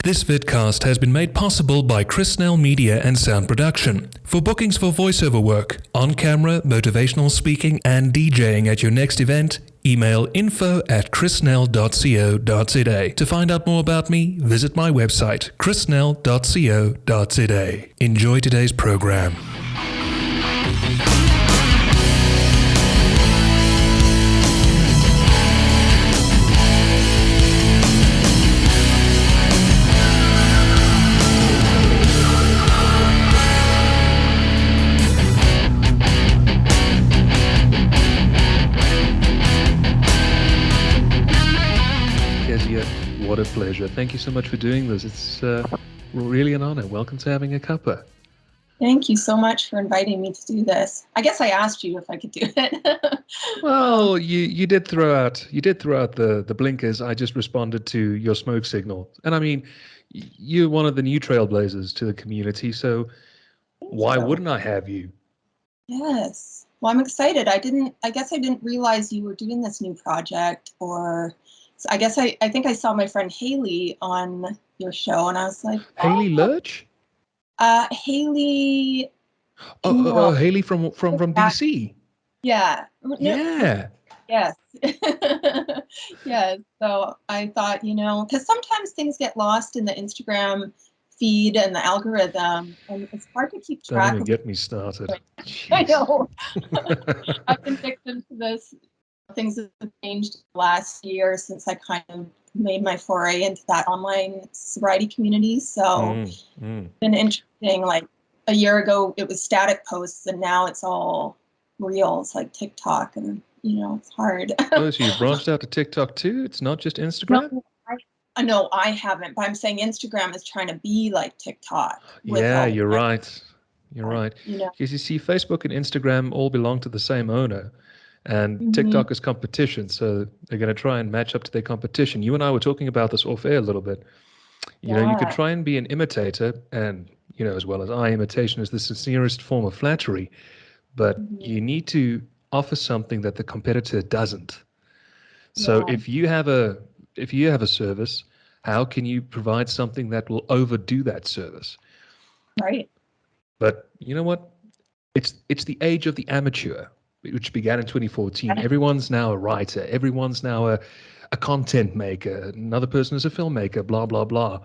This vidcast has been made possible by Chris Snell Media and Sound Production. For bookings for voiceover work, on-camera, motivational speaking, and DJing at your next event, email info@chrissnell.co.za. To find out more about me, visit my website, chrissnell.co.za. Enjoy today's program. What a pleasure. Thank you so much for doing this. It's really an honor. Welcome to Having a Cuppa. Thank you so much for inviting me to do this. I guess I asked you if I could do it. Well, you did throw out the blinkers. I just responded to your smoke signal. And I mean, you're one of the new trailblazers to the community, so why wouldn't I have you? Yes. Well, I'm excited. I guess I didn't realize you were doing this new project, or so I guess I think I saw my friend Haley on your show, and I was like, Haley Lurch? Haley. Haley from DC. Yeah. Yeah. Yes. Yes. So I thought, because sometimes things get lost in the Instagram feed and the algorithm, and it's hard to keep track. Don't even get me started. I know. I've been victim to this. Things have changed last year since I kind of made my foray into that online sobriety community. So it's been interesting. Like a year ago, it was static posts, and now it's all reels like TikTok, and it's hard. Oh, so you branched out to TikTok too? It's not just Instagram? No, I haven't. But I'm saying Instagram is trying to be like TikTok. Yeah, you're right. You're right. Because you see, Facebook and Instagram all belong to the same owner. And TikTok is competition, so they're going to try and match up to their competition. You and I were talking about this off air a little bit. You know, you could try and be an imitator, and, as well as imitation is the sincerest form of flattery, but you need to offer something that the competitor doesn't. So if you have a service, how can you provide something that will overdo that service? Right. But you know what? It's the age of the amateur, which began in 2014. Everyone's now a writer. Everyone's now a content maker. Another person is a filmmaker, blah, blah, blah.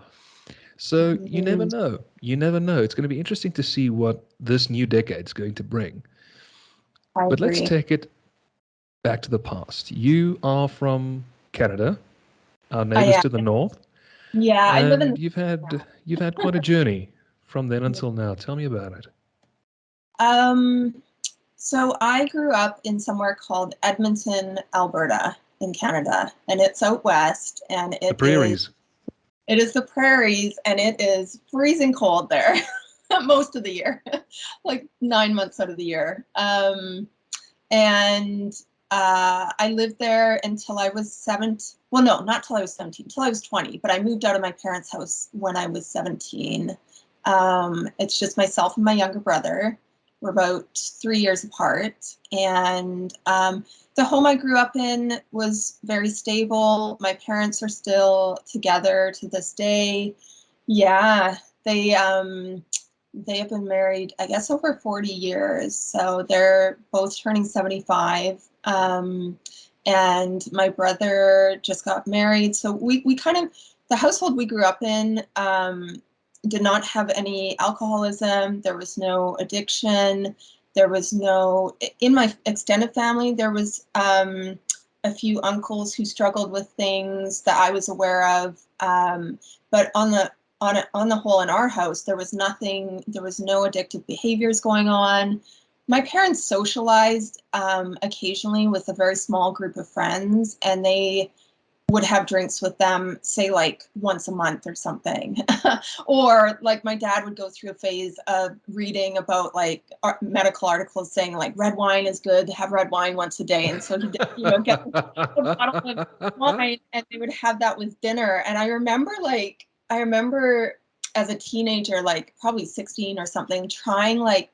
So you never know. You never know. It's going to be interesting to see what this new decade is going to bring. But let's take it back to the past. You are from Canada, our neighbors to the north. Yeah, I live in. You've had quite a journey from then until now. Tell me about it. So I grew up in somewhere called Edmonton, Alberta, in Canada, and it's out west, and the prairies. It is the prairies, and it is freezing cold there most of the year, like 9 months out of the year. And I lived there until I was 17. Well, no, not till I was 17, till I was 20. But I moved out of my parents' house when I was 17. It's just myself and my younger brother. We're about 3 years apart, and the home I grew up in was very stable. My parents are still together to this day. Yeah, they have been married, I guess, over 40 years. So they're both turning 75. And my brother just got married. So we kind of, the household we grew up in, did not have any alcoholism. There was no addiction. There was no, in my extended family, there was a few uncles who struggled with things that I was aware of. But on the whole, in our house, there was nothing. There was no addictive behaviors going on. My parents socialized occasionally with a very small group of friends, and they would have drinks with them, say like once a month or something. Or like my dad would go through a phase of reading about like medical articles saying like red wine is good, have red wine once a day. And so he'd get a bottle of wine, and they would have that with dinner. And I remember as a teenager, like probably 16 or something, trying like,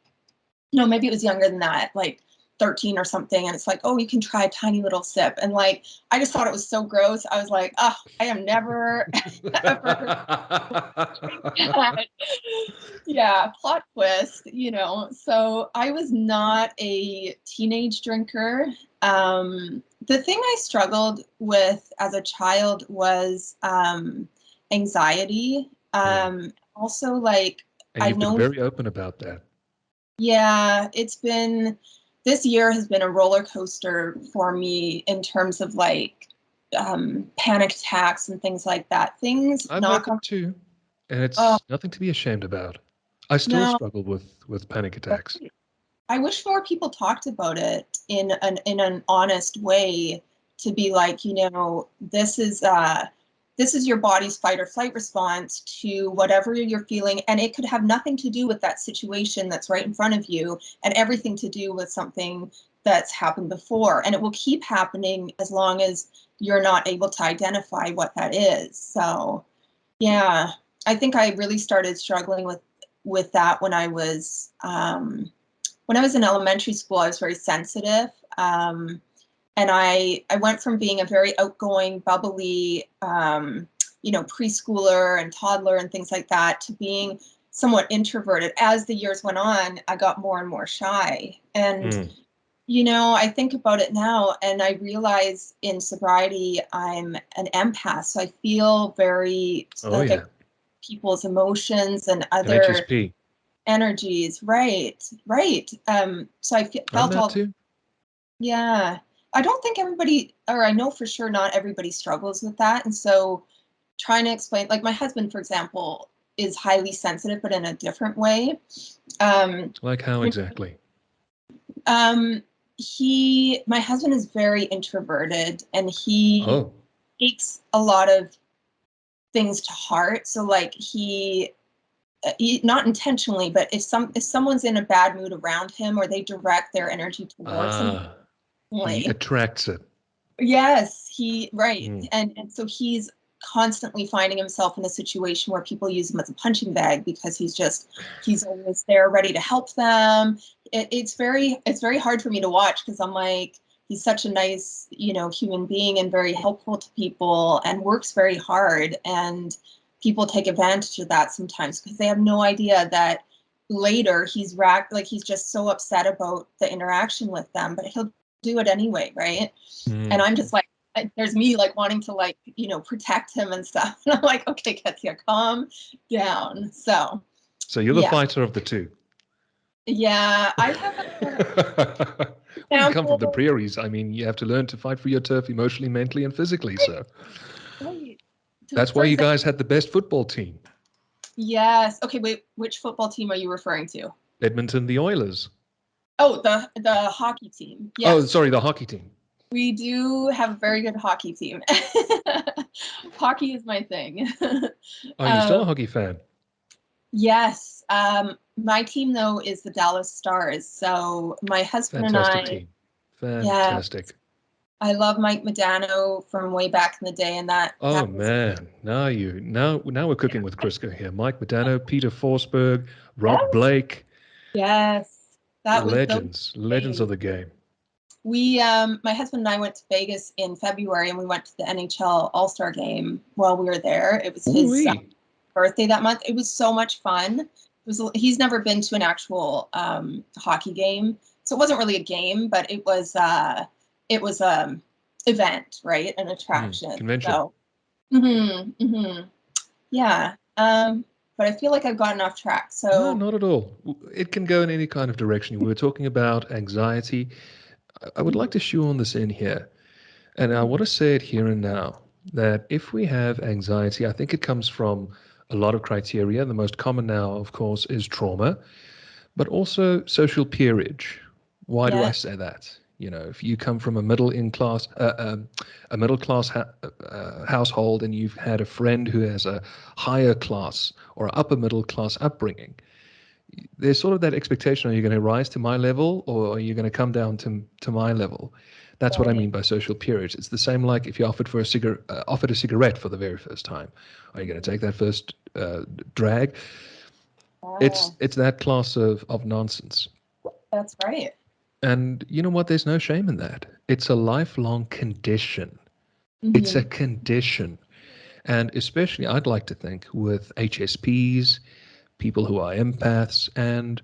maybe it was younger than that, like 13 or something, and it's like, oh, you can try a tiny little sip. And like, I just thought it was so gross. I was like, oh, I am never, ever drink that. Yeah, plot twist, So I was not a teenage drinker. The thing I struggled with as a child was anxiety. Also, like, and you've been very open about that. Yeah, this year has been a roller coaster for me in terms of like panic attacks and things like that. I've had them too, and it's nothing to be ashamed about. I still struggle with panic attacks. I wish more people talked about it in an honest way, to be like, this is your body's fight or flight response to whatever you're feeling. And it could have nothing to do with that situation that's right in front of you, and everything to do with something that's happened before. And it will keep happening as long as you're not able to identify what that is. So, yeah, I think I really started struggling with that when I was in elementary school. I was very sensitive. And I went from being a very outgoing, bubbly, preschooler and toddler and things like that, to being somewhat introverted. As the years went on, I got more and more shy. And, I think about it now, and I realize in sobriety, I'm an empath. So I feel very people's emotions and other HSP. energies. Right. So I felt all. Too. Yeah. I don't think everybody, or I know for sure not everybody struggles with that. And so trying to explain, like my husband, for example, is highly sensitive, but in a different way. Like how exactly? My husband is very introverted, and he takes a lot of things to heart. So like he not intentionally, but if someone's in a bad mood around him, or they direct their energy towards him, he attracts it. Yes, and so he's constantly finding himself in a situation where people use him as a punching bag, because he's always there ready to help them. It's very hard for me to watch, because I'm like, he's such a nice human being and very helpful to people and works very hard, and people take advantage of that sometimes because they have no idea that later he's just so upset about the interaction with them, but he'll do it anyway, right? And I'm just like, there's me like wanting to protect him and stuff, and I'm like, okay, Kezia, calm down. So you're the fighter of the two. Yeah, I have you come from the prairies. I mean, you have to learn to fight for your turf emotionally, mentally, and physically. So that's why you guys had the best football team. Yes. Okay, wait, which football team are you referring to? Edmonton, the Oilers. Oh, the hockey team. Yes. Oh, sorry, the hockey team. We do have a very good hockey team. Hockey is my thing. Are you still a hockey fan? Yes. My team, though, is the Dallas Stars. So my husband Fantastic team. Fantastic. I love Mike Modano from way back in the day, and that. Oh man, now we're cooking with Crisco here. Mike Modano, Peter Forsberg, Rob Blake. Yes, that was legends of the game. We, my husband and I went to Vegas in February, and we went to the NHL All-Star game while we were there. It was his birthday that month. It was so much fun. He's never been to an actual hockey game, so it wasn't really a game, but it was event, right? An attraction. Convention. So, yeah. But I feel like I've gotten off track. So no, not at all. It can go in any kind of direction. We were talking about anxiety. I would like to shoehorn this in here, and I want to say it here and now, that if we have anxiety, I think it comes from a lot of criteria. The most common now, of course, is trauma, but also social peerage. Why do I say that? If you come from a middle class household, and you've had a friend who has a higher class or upper middle class upbringing, there's sort of that expectation: are you going to rise to my level, or are you going to come down to my level? That's what I mean by social peerage. It's the same like if you offered a cigarette for the very first time. Are you going to take that first drag? It's that class of nonsense. That's right. And you know what? There's no shame in that. It's a lifelong condition. It's a condition. And especially, I'd like to think, with HSPs, people who are empaths, and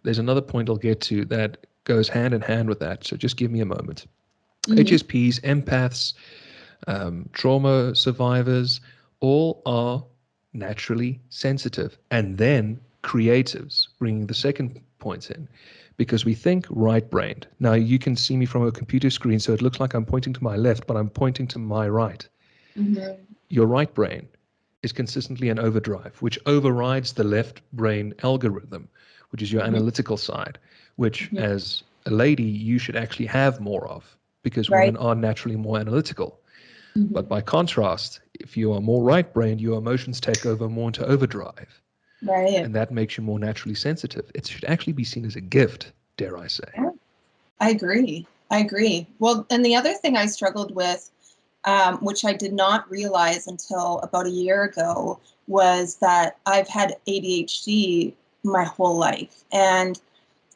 there's another point I'll get to that goes hand in hand with that. So just give me a moment. HSPs, empaths, trauma survivors, all are naturally sensitive. And then creatives, bringing the second point in, because we think right-brained. Now, you can see me from a computer screen, so it looks like I'm pointing to my left, but I'm pointing to my right. Your right brain is consistently in overdrive, which overrides the left brain algorithm, which is your analytical side, which as a lady, you should actually have more of, because women are naturally more analytical. But by contrast, if you are more right-brained, your emotions take over more into overdrive. And that makes you more naturally sensitive. It should actually be seen as a gift, dare I say. Yeah. I agree. Well, and the other thing I struggled with, which I did not realize until about a year ago, was that I've had ADHD my whole life. And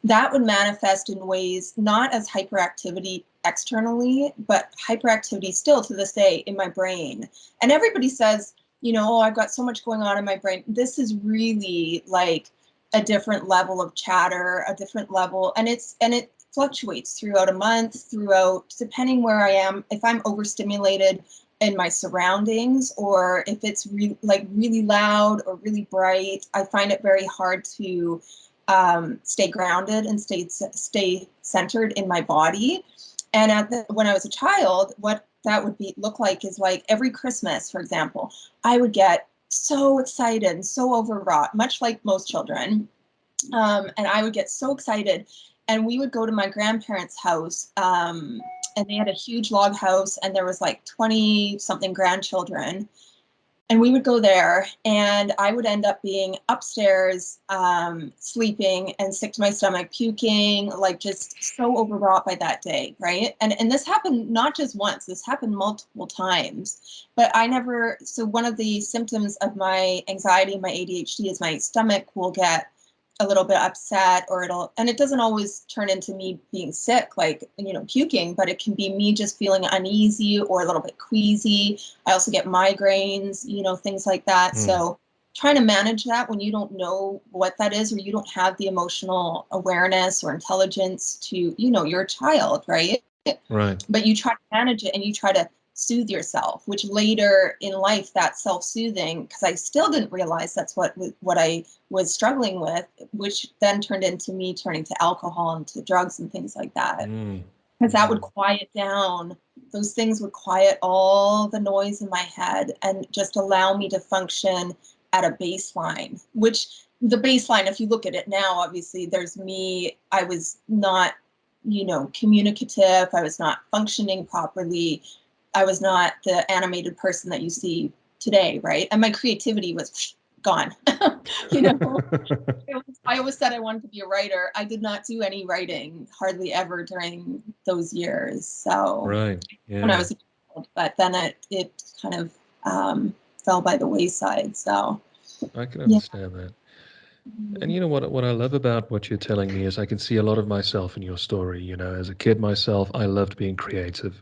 that would manifest in ways not as hyperactivity externally, but hyperactivity still to this day in my brain. And everybody says, oh, I've got so much going on in my brain. This is really like a different level of chatter, a different level. And it fluctuates throughout a month, depending where I am. If I'm overstimulated in my surroundings, or if it's really loud or really bright, I find it very hard to stay grounded and stay centered in my body. And when I was a child, what that would look like is like every Christmas, for example, I would get so excited and so overwrought, much like most children. And I would get so excited, and we would go to my grandparents' house, and they had a huge log house, and there was like 20 something grandchildren. And we would go there, and I would end up being upstairs, sleeping and sick to my stomach, puking, like just so overwrought by that day, right? And this happened not just once, this happened multiple times. But so one of the symptoms of my anxiety, my ADHD, is my stomach will get a little bit upset, and it doesn't always turn into me being sick, like, puking, but it can be me just feeling uneasy or a little bit queasy. I also get migraines, things like that. So trying to manage that when you don't know what that is, or you don't have the emotional awareness or intelligence to, you're a child, right? Right. But you try to manage it, and you try to soothe yourself, which later in life, that self-soothing, because I still didn't realize that's what I was struggling with, which then turned into me turning to alcohol and to drugs and things like that. Because that would quiet down, those things would quiet all the noise in my head and just allow me to function at a baseline, which the baseline, if you look at it now, obviously there's me, I was not, communicative, I was not functioning properly, I was not the animated person that you see today, right? And my creativity was gone. I always said I wanted to be a writer. I did not do any writing hardly ever during those years. So right, yeah. When I was a child, but then it kind of fell by the wayside. So I can understand that. And you know what I love about what you're telling me is I can see a lot of myself in your story. As a kid myself, I loved being creative.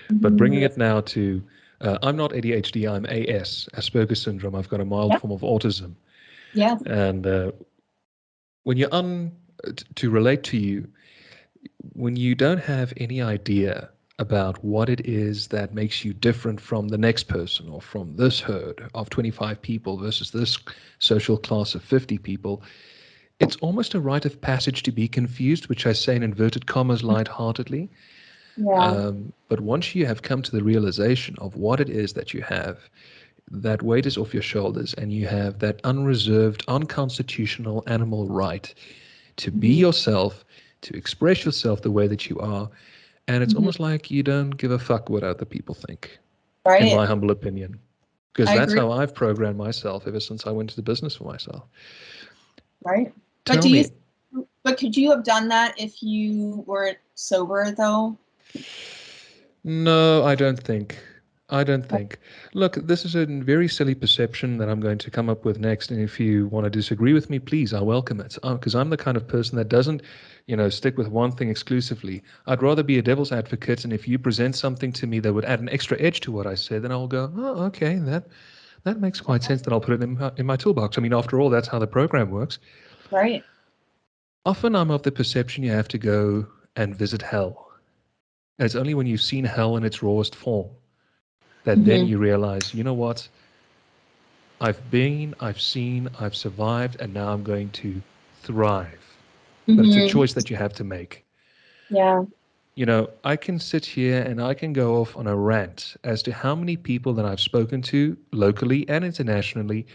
But bringing it now to, I'm not ADHD, I'm AS, Asperger's syndrome. I've got a mild form of autism. Yeah. And when you're to relate to you, when you don't have any idea about what it is that makes you different from the next person, or from this herd of 25 people versus this social class of 50 people, it's almost a rite of passage to be confused, which I say in inverted commas lightheartedly. Yeah. But once you have come to the realization of what it is that you have, that weight is off your shoulders, and you have that unreserved, unconstitutional animal right to be yourself, to express yourself the way that you are. And it's almost like you don't give a fuck what other people think, in my humble opinion. Because that's how I've programmed myself ever since I went into the business for myself. Right. But could you have done that if you weren't sober, though? No, I don't think. I don't think. Look, this is a very silly perception that I'm going to come up with next, and if you want to disagree with me, please, I welcome it. Because I'm the kind of person that doesn't, stick with one thing exclusively. I'd rather be a devil's advocate, and if you present something to me that would add an extra edge to what I said, then I'll go, oh, okay, that makes quite sense. Then I'll put it in my toolbox. I mean, after all, that's how the program works. Right. Often I'm of the perception you have to go and visit hell. And it's only when you've seen hell in its rawest form that then you realize, you know what? I've been, I've seen, I've survived, and now I'm going to thrive. But it's a choice that you have to make. Yeah. I can sit here and I can go off on a rant as to how many people that I've spoken to locally and internationally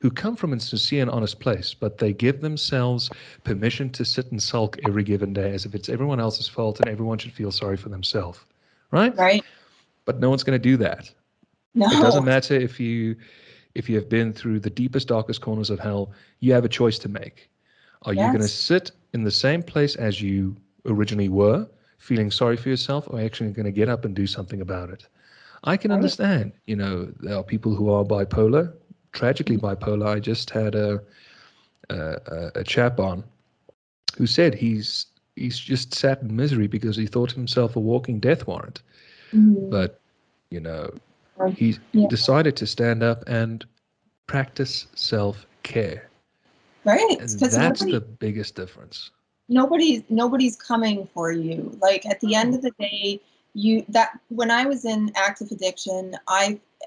who come from a sincere and honest place, but they give themselves permission to sit and sulk every given day as if it's everyone else's fault and everyone should feel sorry for themselves. Right? Right. But no one's going to do that. No. It doesn't matter if you have been through the deepest, darkest corners of hell, you have a choice to make. Are you going to sit in the same place as you originally were, feeling sorry for yourself, or are you actually going to get up and do something about it? I can understand, there are people who are bipolar, tragically bipolar. I just had a chap on who said he's just sat in misery because he thought himself a walking death warrant. But, he decided to stand up and practice self-care. Right. And that's the biggest difference. Nobody's coming for you. Like at the end of the day, when I was in active addiction,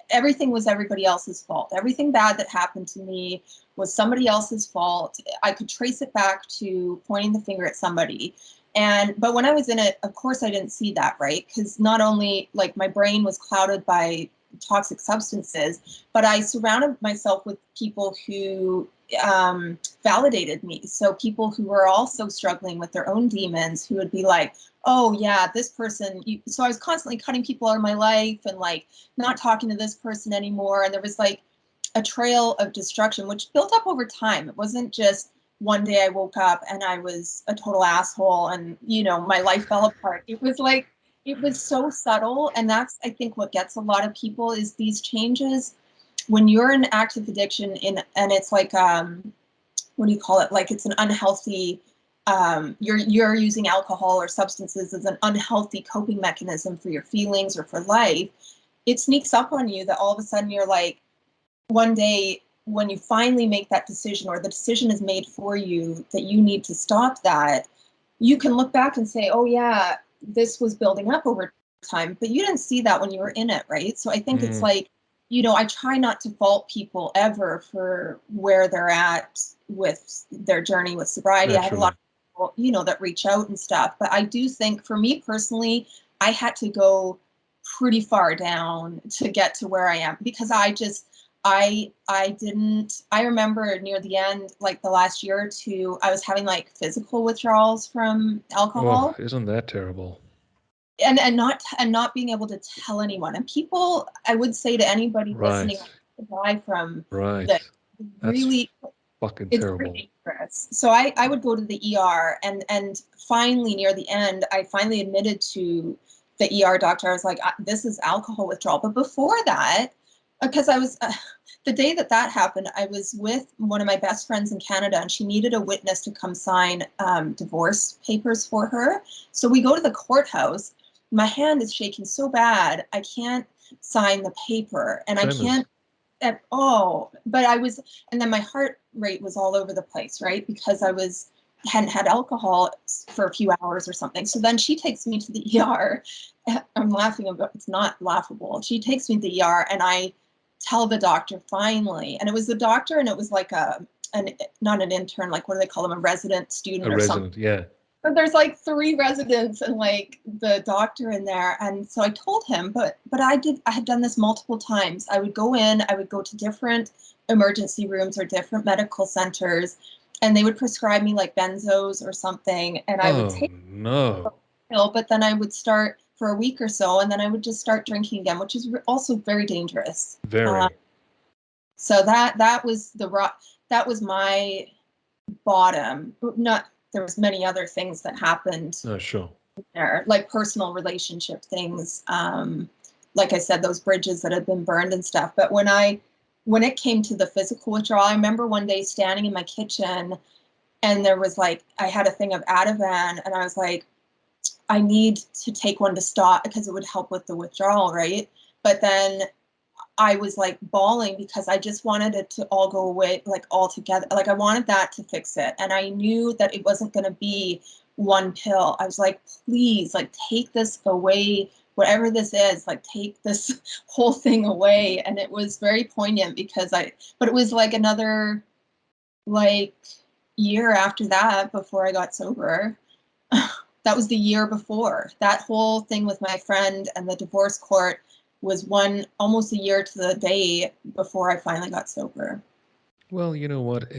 everything was everybody else's fault. Everything bad that happened to me was somebody else's fault. I could trace it back to pointing the finger at somebody. But when I was in it, of course I didn't see that, right? Because not only like my brain was clouded by toxic substances, but I surrounded myself with people who validated me. So people who were also struggling with their own demons, who would be like, oh yeah, this person. So I was constantly cutting people out of my life and like not talking to this person anymore. And there was like a trail of destruction, which built up over time. It wasn't just one day I woke up and I was a total asshole and, my life fell apart. It was like, it was so subtle. And that's, I think, what gets a lot of people is these changes when you're in active addiction and it's like, what do you call it? Like it's an unhealthy, you're using alcohol or substances as an unhealthy coping mechanism for your feelings or for life. It sneaks up on you that all of a sudden you're like, one day when you finally make that decision or the decision is made for you that you need to stop that, you can look back and say, oh yeah, this was building up over time, but you didn't see that when you were in it, right? So I think it's like, I try not to fault people ever for where they're at with their journey with sobriety. Naturally. I have a lot of people, that reach out and stuff. But I do think for me personally, I had to go pretty far down to get to where I am because I remember near the end, like the last year or two, I was having like physical withdrawals from alcohol. Oh, isn't that terrible? And not being able to tell anyone. And people, I would say to anybody listening, to die from that. Really, fucking it's terrible. very dangerous. So I would go to the ER, and finally near the end, I finally admitted to the ER doctor. I was like, this is alcohol withdrawal. But before that, because I was the day that happened, I was with one of my best friends in Canada, and she needed a witness to come sign divorce papers for her. So we go to the courthouse. My hand is shaking so bad, I can't sign the paper, and I can't. But I was, and then my heart rate was all over the place, right? Because hadn't had alcohol for a few hours or something. So then she takes me to the ER. I'm laughing about, it's not laughable. She takes me to the ER, and I tell the doctor finally, and it was the doctor, and it was like not an intern, like what do they call them, a resident student or something. Yeah. But there's like 3 residents and like the doctor in there. And so I told him, but I had done this multiple times. I would go to different emergency rooms or different medical centers, and they would prescribe me like benzos or something. And I would take the pill, but then I would start for a week or so, and then I would just start drinking again, which is also very dangerous. Very. So that was my bottom. There was many other things that happened. Oh, sure. There, like personal relationship things. like I said, those bridges that had been burned and stuff. But when it came to the physical withdrawal, I remember one day standing in my kitchen, and there was like, I had a thing of Ativan, and I was like, I need to take one to stop because it would help with the withdrawal, right? But then I was like bawling because I just wanted it to all go away, like all together. Like I wanted that to fix it. And I knew that it wasn't going to be one pill. I was like, please, like take this away, whatever this is, like take this whole thing away. And it was very poignant because but it was like another like year after that before I got sober. That was the year before. That whole thing with my friend and the divorce court was almost a year to the day before I finally got sober. Well, you know what?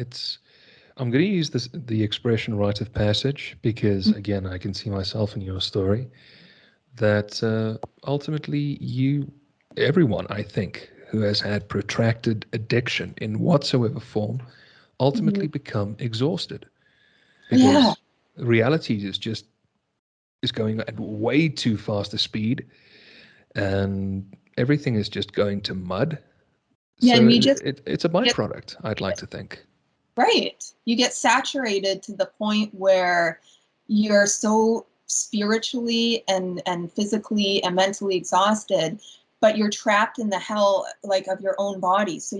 I'm going to use the expression rite of passage because, again, I can see myself in your story that ultimately everyone, I think, who has had protracted addiction in whatsoever form, ultimately become exhausted because reality is going at way too fast a speed, and everything is just going to mud. Yeah, So and it's a byproduct, I'd like to think. Right. You get saturated to the point where you're so spiritually and physically and mentally exhausted, but you're trapped in the hell like of your own body. So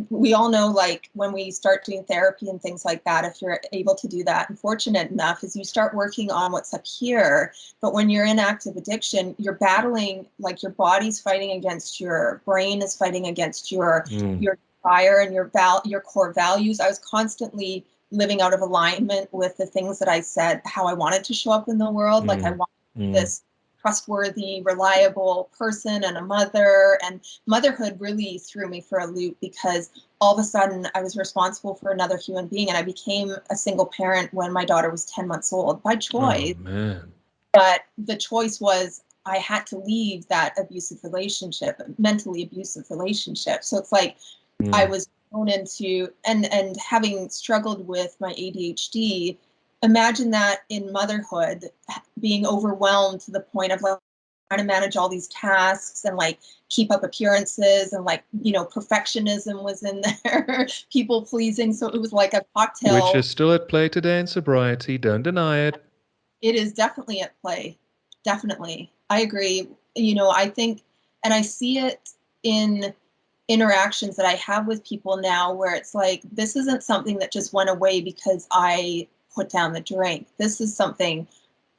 we all know, like when we start doing therapy and things like that, if you're able to do that and fortunate enough, is you start working on what's up here. But when you're in active addiction, you're battling, like your body's fighting against your brain is fighting against your desire and your core values. I was constantly living out of alignment with the things that I said, how I wanted to show up in the world. Like I wanted this trustworthy, reliable person and a mother, and motherhood really threw me for a loop because all of a sudden I was responsible for another human being, and I became a single parent when my daughter was 10 months old by choice. Oh, man. But the choice was I had to leave that abusive relationship, mentally abusive relationship. So it's like I was thrown into, and having struggled with my ADHD, imagine that in motherhood, being overwhelmed to the point of like trying to manage all these tasks and like keep up appearances and like, perfectionism was in there, people pleasing. So it was like a cocktail. Which is still at play today in sobriety. Don't deny it. It is definitely at play. Definitely. I agree. I think, and I see it in interactions that I have with people now where it's like, this isn't something that just went away because I put down the drink. This is something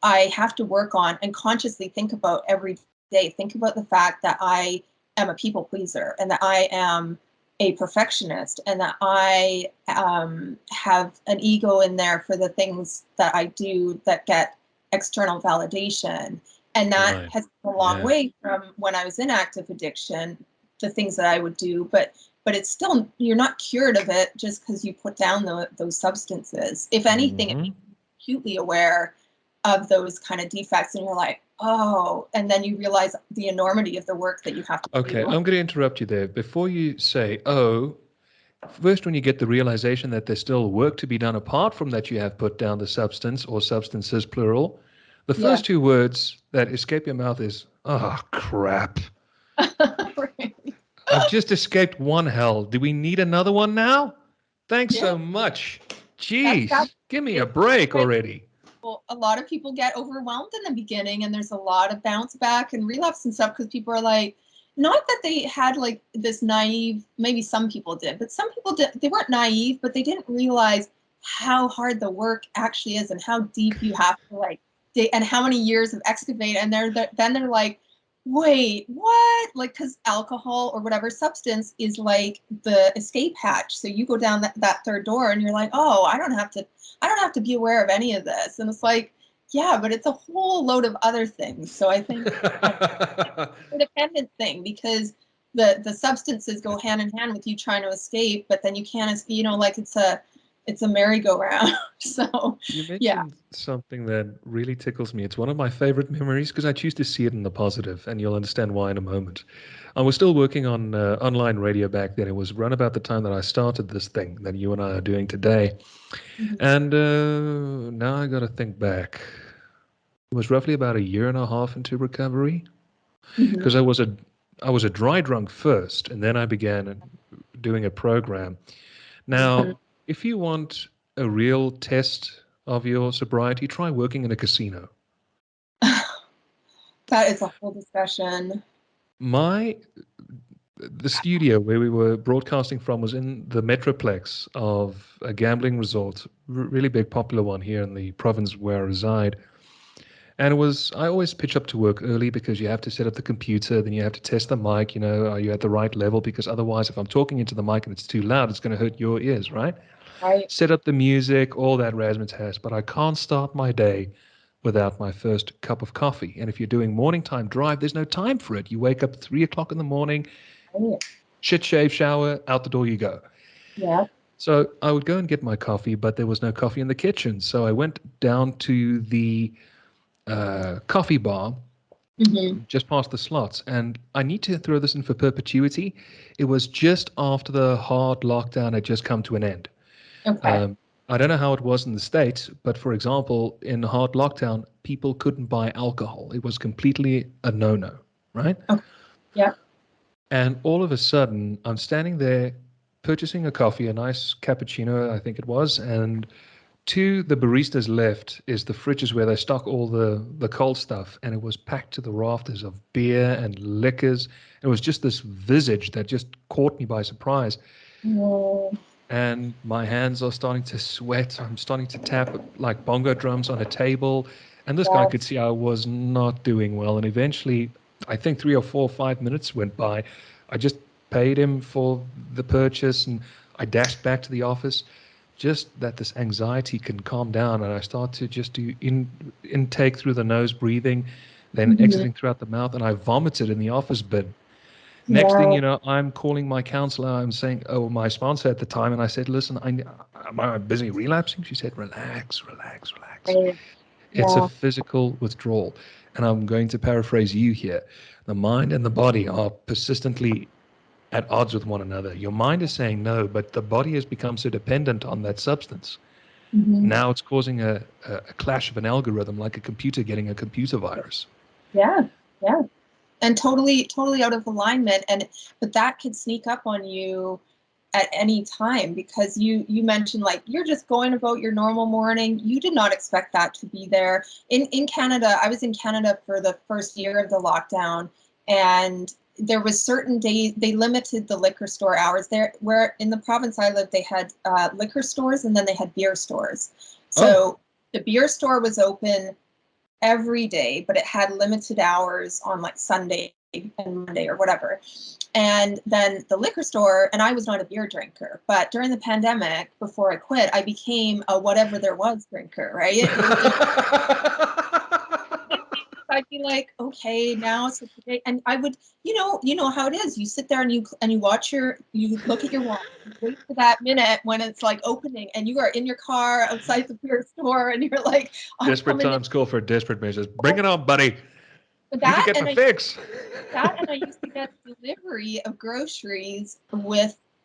I have to work on and consciously think about every day. Think about the fact that I am a people pleaser and that I am a perfectionist and that I have an ego in there for the things that I do that get external validation. And that has come a long way from when I was in active addiction, the things that I would do, but it's still, you're not cured of it just because you put down those substances. If anything, it makes you acutely aware of those kind of defects, and you're like, oh, and then you realize the enormity of the work that you have to do. Okay, I'm going to interrupt you there. Before you say, oh, first, when you get the realization that there's still work to be done apart from that you have put down the substance or substances, plural, the first two words that escape your mouth is, oh, crap. Right. I've just escaped one hell. Do we need another one now? Thanks so much. Jeez, give me a break already. Well, a lot of people get overwhelmed in the beginning, and there's a lot of bounce back and relapse and stuff because people are like, not that they had like this naive, maybe some people did, but some people did, they weren't naive, but they didn't realize how hard the work actually is and how deep you have to like, and how many years of excavate. And then they're like, wait, what? Like, because alcohol or whatever substance is like the escape hatch. So you go down that third door and you're like, oh, I don't have to be aware of any of this. And it's like, yeah, but it's a whole load of other things. So I think it's a independent thing because the substances go hand in hand with you trying to escape, but then you can't, like it's a merry-go-round. So you mentioned something that really tickles me. It's one of my favorite memories because I choose to see it in the positive, and you'll understand why in a moment. I was still working on online radio back then. It was run about the time that I started this thing that you and I are doing today. And now I got to think back. It was roughly about a year and a half into recovery. because I was a dry drunk first, and then I began doing a program. Now, if you want a real test of your sobriety, try working in a casino. That is a whole discussion. The studio where we were broadcasting from was in the Metroplex of a gambling resort, really big, popular one here in the province where I reside. And I always pitch up to work early because you have to set up the computer, then you have to test the mic, are you at the right level? Because otherwise, if I'm talking into the mic and it's too loud, it's going to hurt your ears, right? Right. Set up the music, all that razzmatazz, but I can't start my day without my first cup of coffee. And if you're doing morning time drive, there's no time for it. You wake up at 3 o'clock in the morning, shit, shave, shower, out the door you go. Yeah. So I would go and get my coffee, but there was no coffee in the kitchen. So I went down to the coffee bar just past the slots. And I need to throw this in for perpetuity. It was just after the hard lockdown had just come to an end. Okay. I don't know how it was in the States, but for example, in hard lockdown, people couldn't buy alcohol. It was completely a no-no, right? Okay. Yeah. And all of a sudden, I'm standing there purchasing a coffee, a nice cappuccino, I think it was, and to the barista's left is the fridges where they stock all the cold stuff, and it was packed to the rafters of beer and liquors. It was just this visage that just caught me by surprise. Whoa. And my hands are starting to sweat. I'm starting to tap like bongo drums on a table. And this guy could see I was not doing well. And eventually, I think 3 or 4 or 5 minutes went by. I just paid him for the purchase and I dashed back to the office. Just that this anxiety can calm down. And I start to just do intake through the nose, breathing, then exiting throughout the mouth. And I vomited in the office bin. Next thing you know, I'm calling my counselor. I'm saying, my sponsor at the time. And I said, listen, am I busy relapsing? She said, relax. Right. It's a physical withdrawal. And I'm going to paraphrase you here. The mind and the body are persistently at odds with one another. Your mind is saying no, but the body has become so dependent on that substance. Now it's causing a clash of an algorithm, like a computer getting a computer virus. Yeah. And totally out of alignment. But that could sneak up on you at any time, because you mentioned like you're just going about your normal morning. You did not expect that to be there. In Canada, I was in Canada for the first year of the lockdown, and there was certain days they limited the liquor store hours there, where in the province I lived, they had liquor stores and then they had beer stores. So the beer store was open every day, but it had limited hours on like Sunday and Monday or whatever. And then the liquor store, and I was not a beer drinker, but during the pandemic, before I quit, I became a whatever there was drinker, right? I'd be like, okay, now it's okay. And I would, you know how it is. You sit there and you watch you look at your watch, you wait for that minute when it's like opening, and you are in your car outside the beer store, and you're like, desperate times call for desperate measures. Bring it on, buddy. I need to get my fix. And I used to get delivery of groceries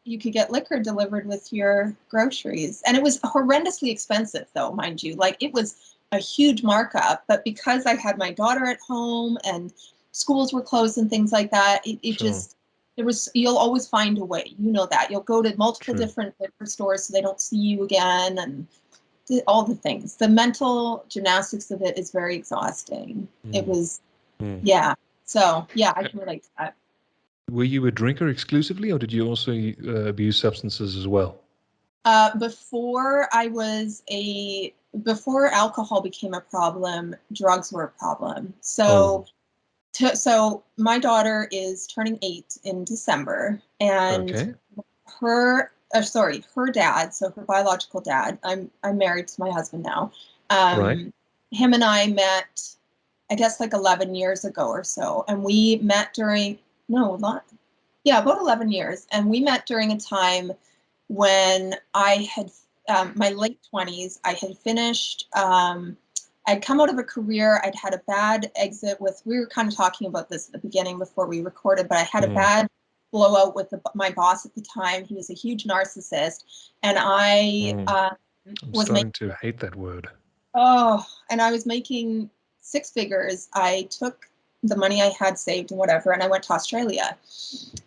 you could get liquor delivered with your groceries. And it was horrendously expensive though, mind you. Like it was a huge markup, but because I had my daughter at home and schools were closed and things like that, you'll always find a way. You know that. You'll go to multiple different liquor stores so they don't see you again, and all the things. The mental gymnastics of it is very exhausting. It was, So, I can relate to that. Were you a drinker exclusively, or did you also abuse substances as well? Before alcohol became a problem, drugs were a problem. So, so my daughter is turning 8 in December, and her dad, so her biological dad, I'm married to my husband now. Him and I met, I guess, like 11 years ago or so. And we met about 11 years. And we met during a time when I had, my late 20s, I had finished, I'd come out of a career. I'd had a bad exit we were kind of talking about this at the beginning before we recorded, but I had a bad blowout with my boss at the time. He was a huge narcissist. And I'm starting to hate that word. And I was making 6 figures. I took the money I had saved and whatever, and I went to Australia.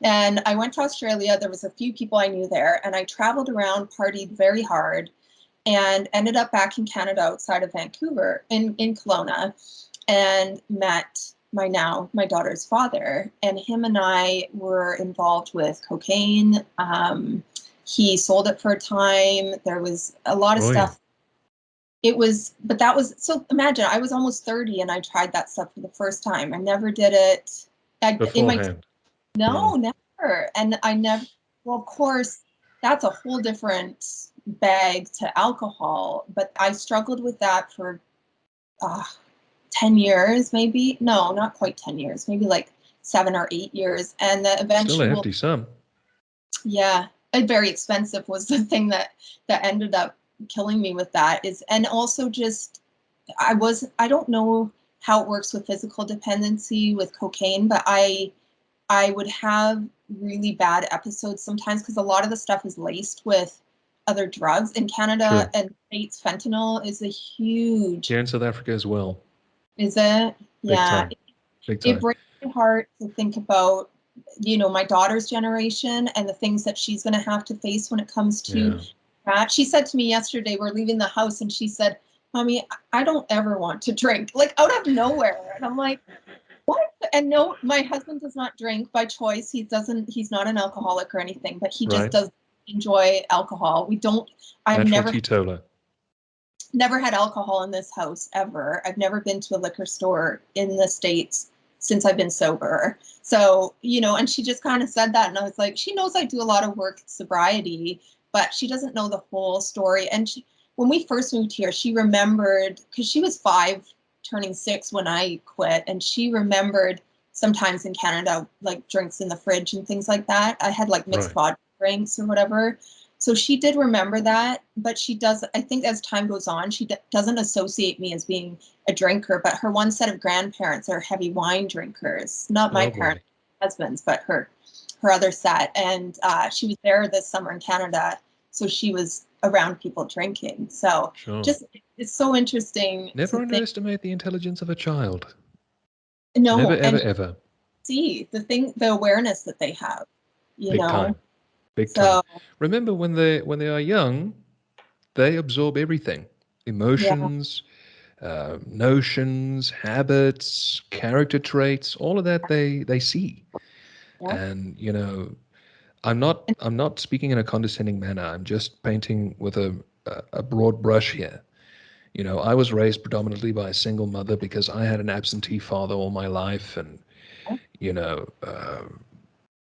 And I went to Australia. There was a few people I knew there, and I traveled around, partied very hard, and ended up back in Canada outside of Vancouver in Kelowna, and met my daughter's father. And him and I were involved with cocaine. He sold it for a time. There was a lot of stuff. But that was, so imagine, I was almost 30 and I tried that stuff for the first time. I never did it. Beforehand. No, never. And I never, well, of course, that's a whole different bag to alcohol, but I struggled with that for 10 years, maybe. No, not quite 10 years, maybe like 7 or 8 years. And the eventual, still a hefty sum. Yeah, very expensive was the thing that ended up killing me with that. And also just, I don't know how it works with physical dependency with cocaine, but I would have really bad episodes sometimes because a lot of the stuff is laced with other drugs in Canada. Sure. And States, fentanyl is a huge. Here in South Africa as well. Is it? Yeah. Big time. It breaks my heart to think about, my daughter's generation and the things that she's going to have to face when it comes to that. She said to me yesterday, we're leaving the house, and she said, "Mommy, I don't ever want to drink," like out of nowhere. And I'm like, what? And no, my husband does not drink by choice. He's not an alcoholic or anything, but he just doesn't enjoy alcohol. I've never had alcohol in this house ever. I've never been to a liquor store in the States since I've been sober. So, and she just kind of said that. And I was like, she knows I do a lot of work sobriety, but she doesn't know the whole story. And when we first moved here, she remembered, because she was 5 turning 6 when I quit, and she remembered sometimes in Canada, like drinks in the fridge and things like that. I had like mixed vodka drinks or whatever. So she did remember that, but she does, I think as time goes on, she doesn't associate me as being a drinker, but her one set of grandparents are heavy wine drinkers, not my parents, husbands, but her other set. And she was there this summer in Canada, so she was around people drinking. So just, it's so interesting. Never underestimate the intelligence of a child. No. Never, ever, ever. See, the awareness that they have, Big time. Big time. Remember, when they are young, they absorb everything: emotions, notions, habits, character traits. All of that they see. Yeah. And I'm not speaking in a condescending manner. I'm just painting with a broad brush here. I was raised predominantly by a single mother because I had an absentee father all my life, and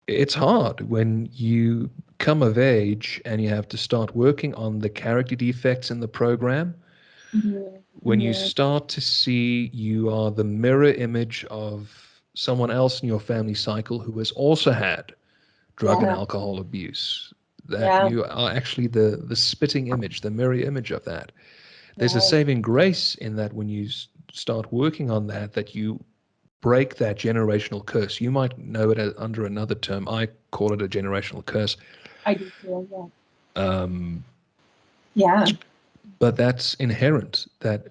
it's hard when you come of age and you have to start working on the character defects in the program. Mm-hmm. When you start to see you are the mirror image of someone else in your family cycle who has also had drug and alcohol abuse, that you are actually the spitting image, the mirror image of that. There's a saving grace in that when you start working on that you break that generational curse. You might know it under another term. I call it a generational curse. I do too, yeah. But that's inherent, that,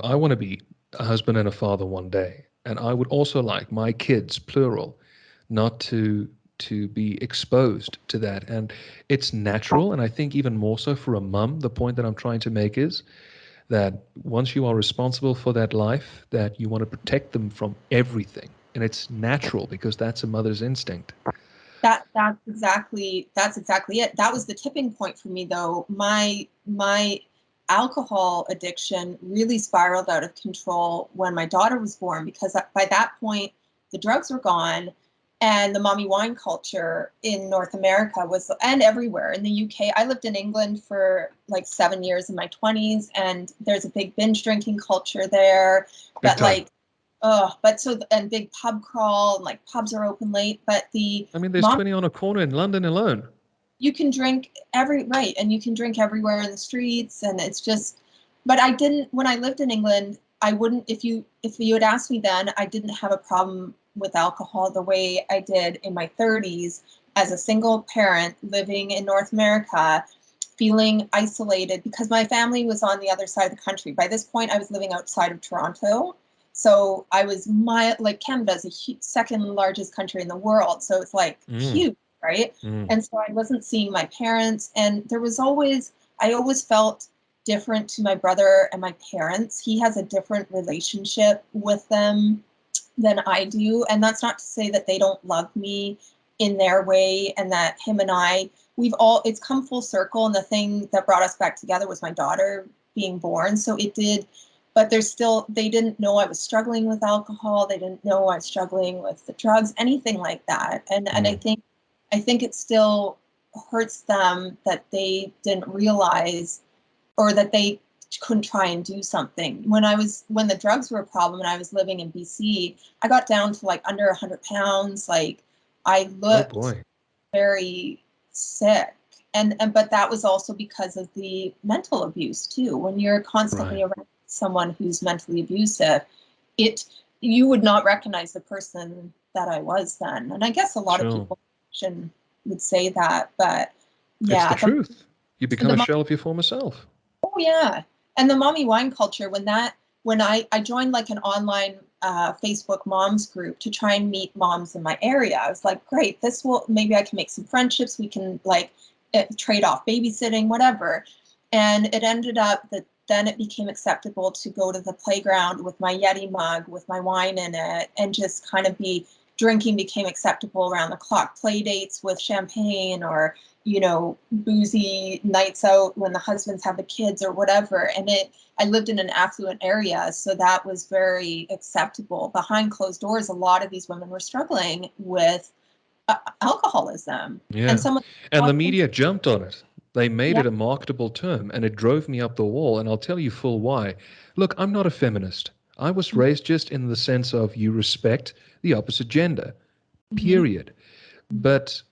I want to be a husband and a father one day. And I would also like my kids, plural, not to be exposed to that. And it's natural. And I think even more so for a mum, the point that I'm trying to make is that once you are responsible for that life, that you want to protect them from everything. And it's natural because that's a mother's instinct. That's exactly it. That was the tipping point for me, though. My alcohol addiction really spiraled out of control when my daughter was born, because by that point, the drugs were gone. And the mommy wine culture in North America and everywhere in the UK. I lived in England for like 7 years in my 20s, and there's a big binge drinking culture there. But and big pub crawl, and like pubs are open late. But there's 20 on a corner in London alone. You can drink and you can drink everywhere in the streets, and it's just. But I didn't, when I lived in England, I wouldn't. If you had asked me then, I didn't have a problem with alcohol the way I did in my 30s as a single parent living in North America, feeling isolated because my family was on the other side of the country. By this point, I was living outside of Toronto. So I was like Canada's a second largest country in the world. So it's like huge, right? And so I wasn't seeing my parents, and I always felt different to my brother and my parents. He has a different relationship with them than I do. And that's not to say that they don't love me in their way, and that him and I, it's come full circle. And the thing that brought us back together was my daughter being born. So it did, but they didn't know I was struggling with alcohol. They didn't know I was struggling with the drugs, anything like that. And I think it still hurts them that they didn't realize, or that they couldn't try and do something. When the drugs were a problem and I was living in BC, I got down to like under 100 pounds. Like I looked very sick. But that was also because of the mental abuse too. When you're constantly around someone who's mentally abusive, you would not recognize the person that I was then. And I guess a lot of people would say that, but yeah. It's the truth. You become a shell of your former self. Oh yeah. And the mommy wine culture, when I joined like an online Facebook moms group to try and meet moms in my area, I was like, great, maybe I can make some friendships. We can like trade off babysitting, whatever. And it ended up that then it became acceptable to go to the playground with my Yeti mug with my wine in it, and just kind of drinking became acceptable around the clock. Play dates with champagne, or boozy nights out when the husbands have the kids or whatever. And I lived in an affluent area, so that was very acceptable. Behind closed doors, a lot of these women were struggling with alcoholism. Yeah. And the media jumped on it. They made it a marketable term, and it drove me up the wall. And I'll tell you full why. Look, I'm not a feminist. I was raised just in the sense of you respect the opposite gender, period. But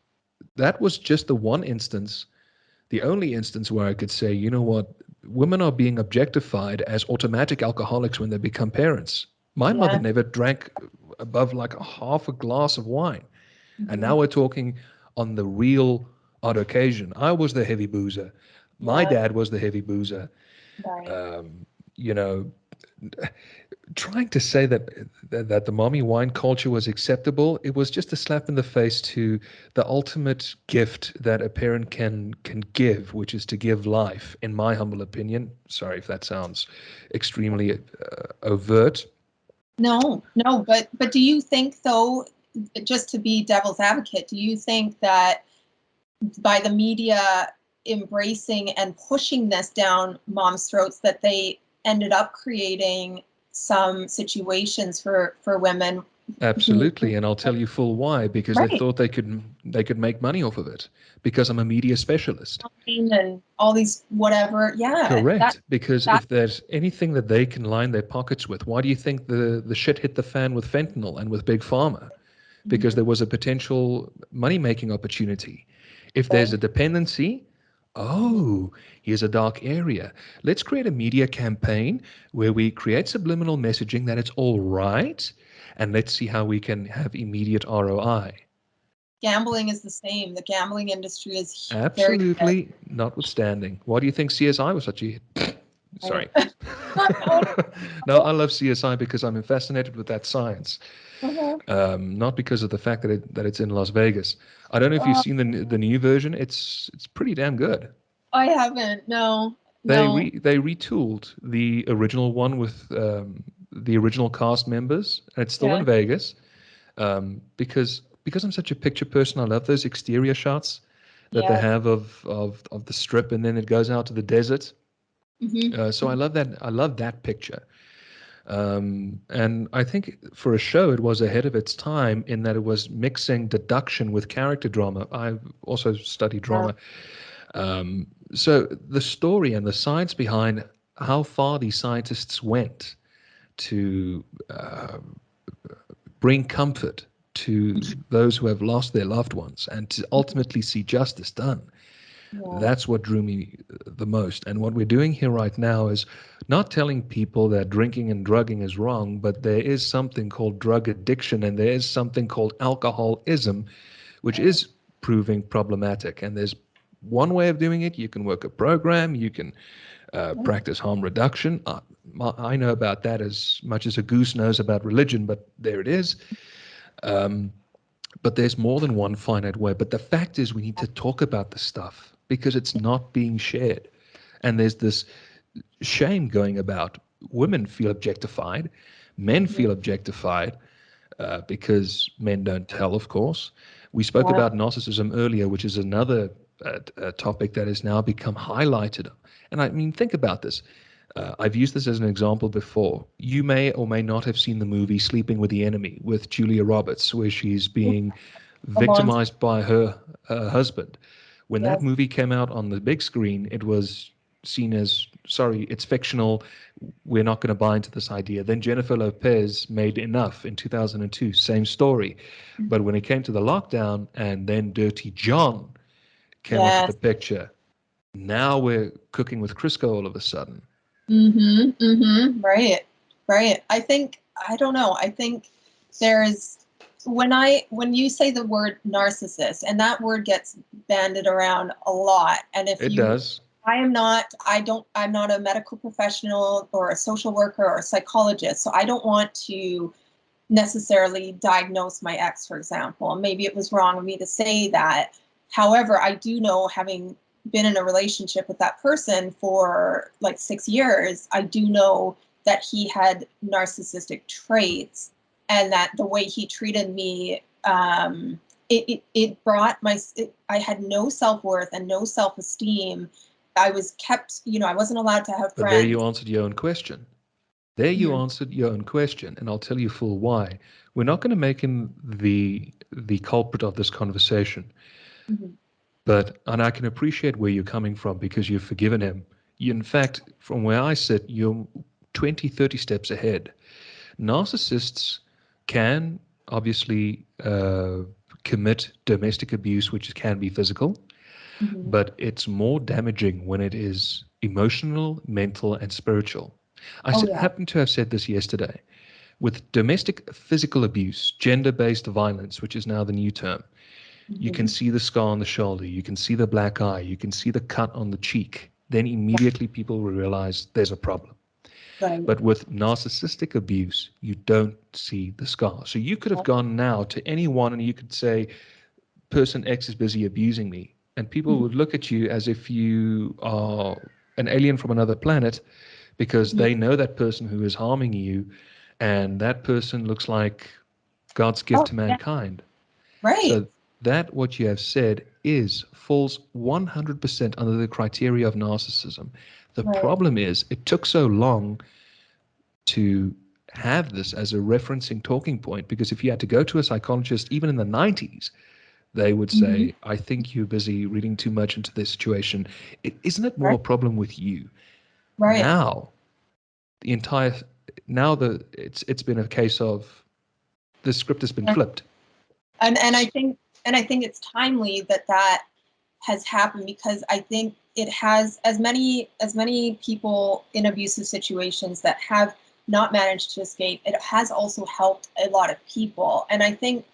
that was just the one instance, the only instance where I could say, you know what, women are being objectified as automatic alcoholics when they become parents. My mother never drank above like half a glass of wine. And now we're talking on the real odd occasion. I was the heavy boozer. My dad was the heavy boozer. Trying to say that the mommy wine culture was acceptable, it was just a slap in the face to the ultimate gift that a parent can give, which is to give life, in my humble opinion. Sorry if that sounds extremely overt. No, but do you think, though, just to be devil's advocate, do you think that by the media embracing and pushing this down moms' throats, that they ended up creating some situations for women? Absolutely, and I'll tell you full why. Because they thought they could make money off of it. Because I'm a media specialist. And all these whatever, Correct. Because if there's anything that they can line their pockets with, why do you think the shit hit the fan with fentanyl and with Big Pharma? Because there was a potential money-making opportunity. If there's a dependency, here's a dark area. Let's create a media campaign where we create subliminal messaging that it's all right, and let's see how we can have immediate ROI. Gambling is the same. The gambling industry is absolutely notwithstanding. Why do you think CSI was such a hit? Sorry. No, I love CSI because I'm fascinated with that science. Not because of the fact that it's in Las Vegas. I don't know if you've seen the new version. It's pretty damn good. I haven't. No. They retooled the original one with the original cast members, and it's still in Vegas. Because I'm such a picture person, I love those exterior shots that they have of the strip, and then it goes out to the desert. So I love that. I love that picture. And I think for a show, it was ahead of its time in that it was mixing deduction with character drama. I also studied drama. So the story and the science behind how far these scientists went to bring comfort to those who have lost their loved ones and to ultimately see justice done. That's what drew me the most. And what we're doing here right now is not telling people that drinking and drugging is wrong, but there is something called drug addiction, and there is something called alcoholism, which is proving problematic. And there's one way of doing it. You can work a program, you can practice harm reduction. I know about that as much as a goose knows about religion, but there it is. But there's more than one finite way. But the fact is we need to talk about this stuff because it's not being shared. And there's this shame going about. Women feel objectified. Men feel objectified because men don't tell, of course. We spoke about narcissism earlier, which is another topic that has now become highlighted. And I mean, think about this. I've used this as an example before. You may or may not have seen the movie Sleeping with the Enemy with Julia Roberts, where she's being victimized by her husband. When that movie came out on the big screen, it was seen as, sorry, it's fictional. We're not going to buy into this idea. Then Jennifer Lopez made Enough in 2002, same story. But when it came to the lockdown and then Dirty John came onto the picture, now we're cooking with Crisco all of a sudden. Right. I don't know. I think there's, when you say the word narcissist, and that word gets bandied around a lot. And if it does. I'm not a medical professional or a social worker or a psychologist, so I don't want to necessarily diagnose my ex, for example. Maybe it was wrong of me to say that. However, I do know, having been in a relationship with that person for like 6 years, I do know that he had narcissistic traits, and that the way he treated me, it brought I had no self-worth and no self-esteem. I was kept, I wasn't allowed to have friends. But there you answered your own question. Answered your own question, and I'll tell you full why. We're not going to make him the culprit of this conversation. And I can appreciate where you're coming from because you've forgiven him. In fact, from where I sit, you're 20, 30 steps ahead. Narcissists can obviously commit domestic abuse, which can be physical, but it's more damaging when it is emotional, mental, and spiritual. I happened to have said this yesterday. With domestic physical abuse, gender-based violence, which is now the new term, you can see the scar on the shoulder, you can see the black eye, you can see the cut on the cheek. Then immediately people will realize there's a problem. Right. But with narcissistic abuse, you don't see the scar. So you could have gone now to anyone and you could say, person X is busy abusing me. And people would look at you as if you are an alien from another planet because they know that person who is harming you, and that person looks like God's gift to mankind. Right. So that what you have said falls 100% under the criteria of narcissism. The problem is it took so long to have this as a referencing talking point, because if you had to go to a psychologist, even in the 90s, they would say, I think you're busy reading too much into this situation. Isn't it more a problem with you? Right. Now, it's been a case of the script has been flipped. And I think it's timely that has happened, because I think it has, as many people in abusive situations that have not managed to escape, it has also helped a lot of people. And I think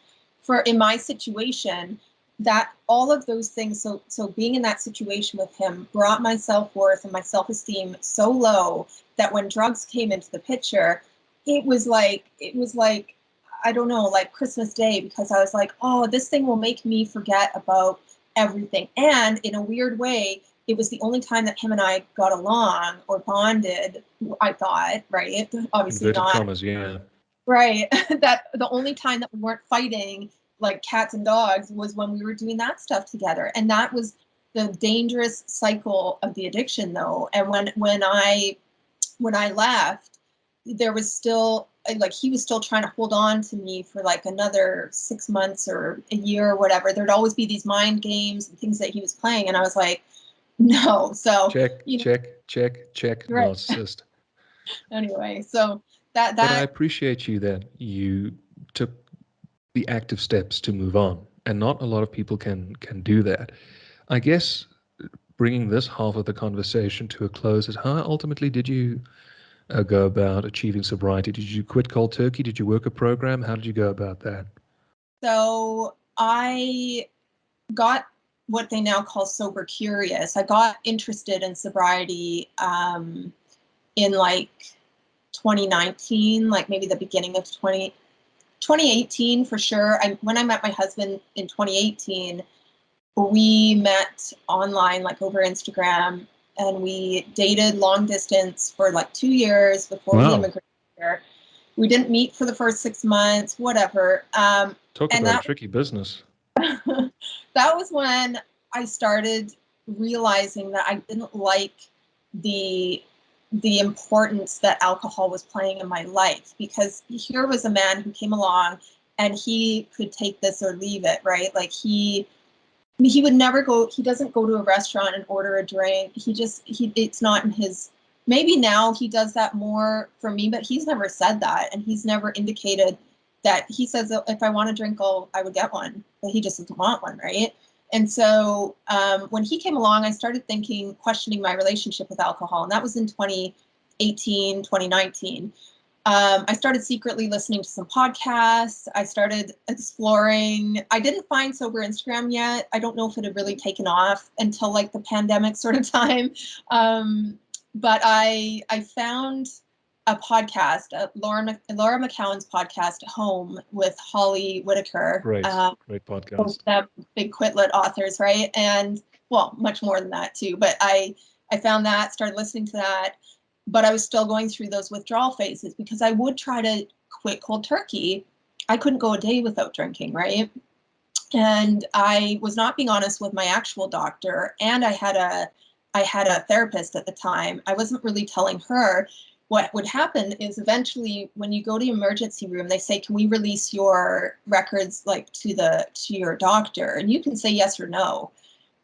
in my situation, that all of those things, so being in that situation with him brought my self-worth and my self-esteem so low that when drugs came into the picture, it was like, I don't know, like Christmas Day, because I was like, oh, this thing will make me forget about everything. And in a weird way, it was the only time that him and I got along or bonded, I thought, right? Obviously inverted not. commas, yeah. Right. That the only time that we weren't fighting like cats and dogs was when we were doing that stuff together. And that was the dangerous cycle of the addiction, though. And when I left, there was still, like, he was still trying to hold on to me for like another 6 months or a year or whatever. There'd always be these mind games and things that he was playing. And I was like, no. So check, right. narcissist. Anyway, so that. But I appreciate you that you took the active steps to move on, and not a lot of people can do that. I guess bringing this half of the conversation to a close is, how ultimately did you go about achieving sobriety? Did you quit cold turkey? Did you work a program? How did you go about that? So I got what they now call sober curious. I got interested in sobriety in like 2019, like maybe the beginning of 2018 for sure. When I met my husband in 2018, we met online, like over Instagram, and we dated long distance for like 2 years before we immigrated here. We didn't meet for the first 6 months, whatever. Talk about a tricky business. That was when I started realizing that I didn't like the importance that alcohol was playing in my life, because here was a man who came along and he could take this or leave it, right? Like he would never go, he doesn't go to a restaurant and order a drink. It's not in his, maybe now he does that more for me, but he's never said that. And he's never indicated that. He says, if I want a drink, I would get one, but he just doesn't want one, right? And so when he came along, I started questioning my relationship with alcohol. And that was in 2018, 2019. I started secretly listening to some podcasts. I started exploring. I didn't find sober Instagram yet. I don't know if it had really taken off until like the pandemic sort of time. But I found a podcast, Laura McCowan's podcast, Home, with Holly Whitaker. Great podcast. That big Quit Lit authors, right? And well, much more than that too. But I found that, started listening to that. But I was still going through those withdrawal phases because I would try to quit cold turkey. I couldn't go a day without drinking, right? And I was not being honest with my actual doctor. And I had a therapist at the time. I wasn't really telling her. What would happen is eventually when you go to the emergency room, they say, can we release your records like to your doctor? And you can say yes or no.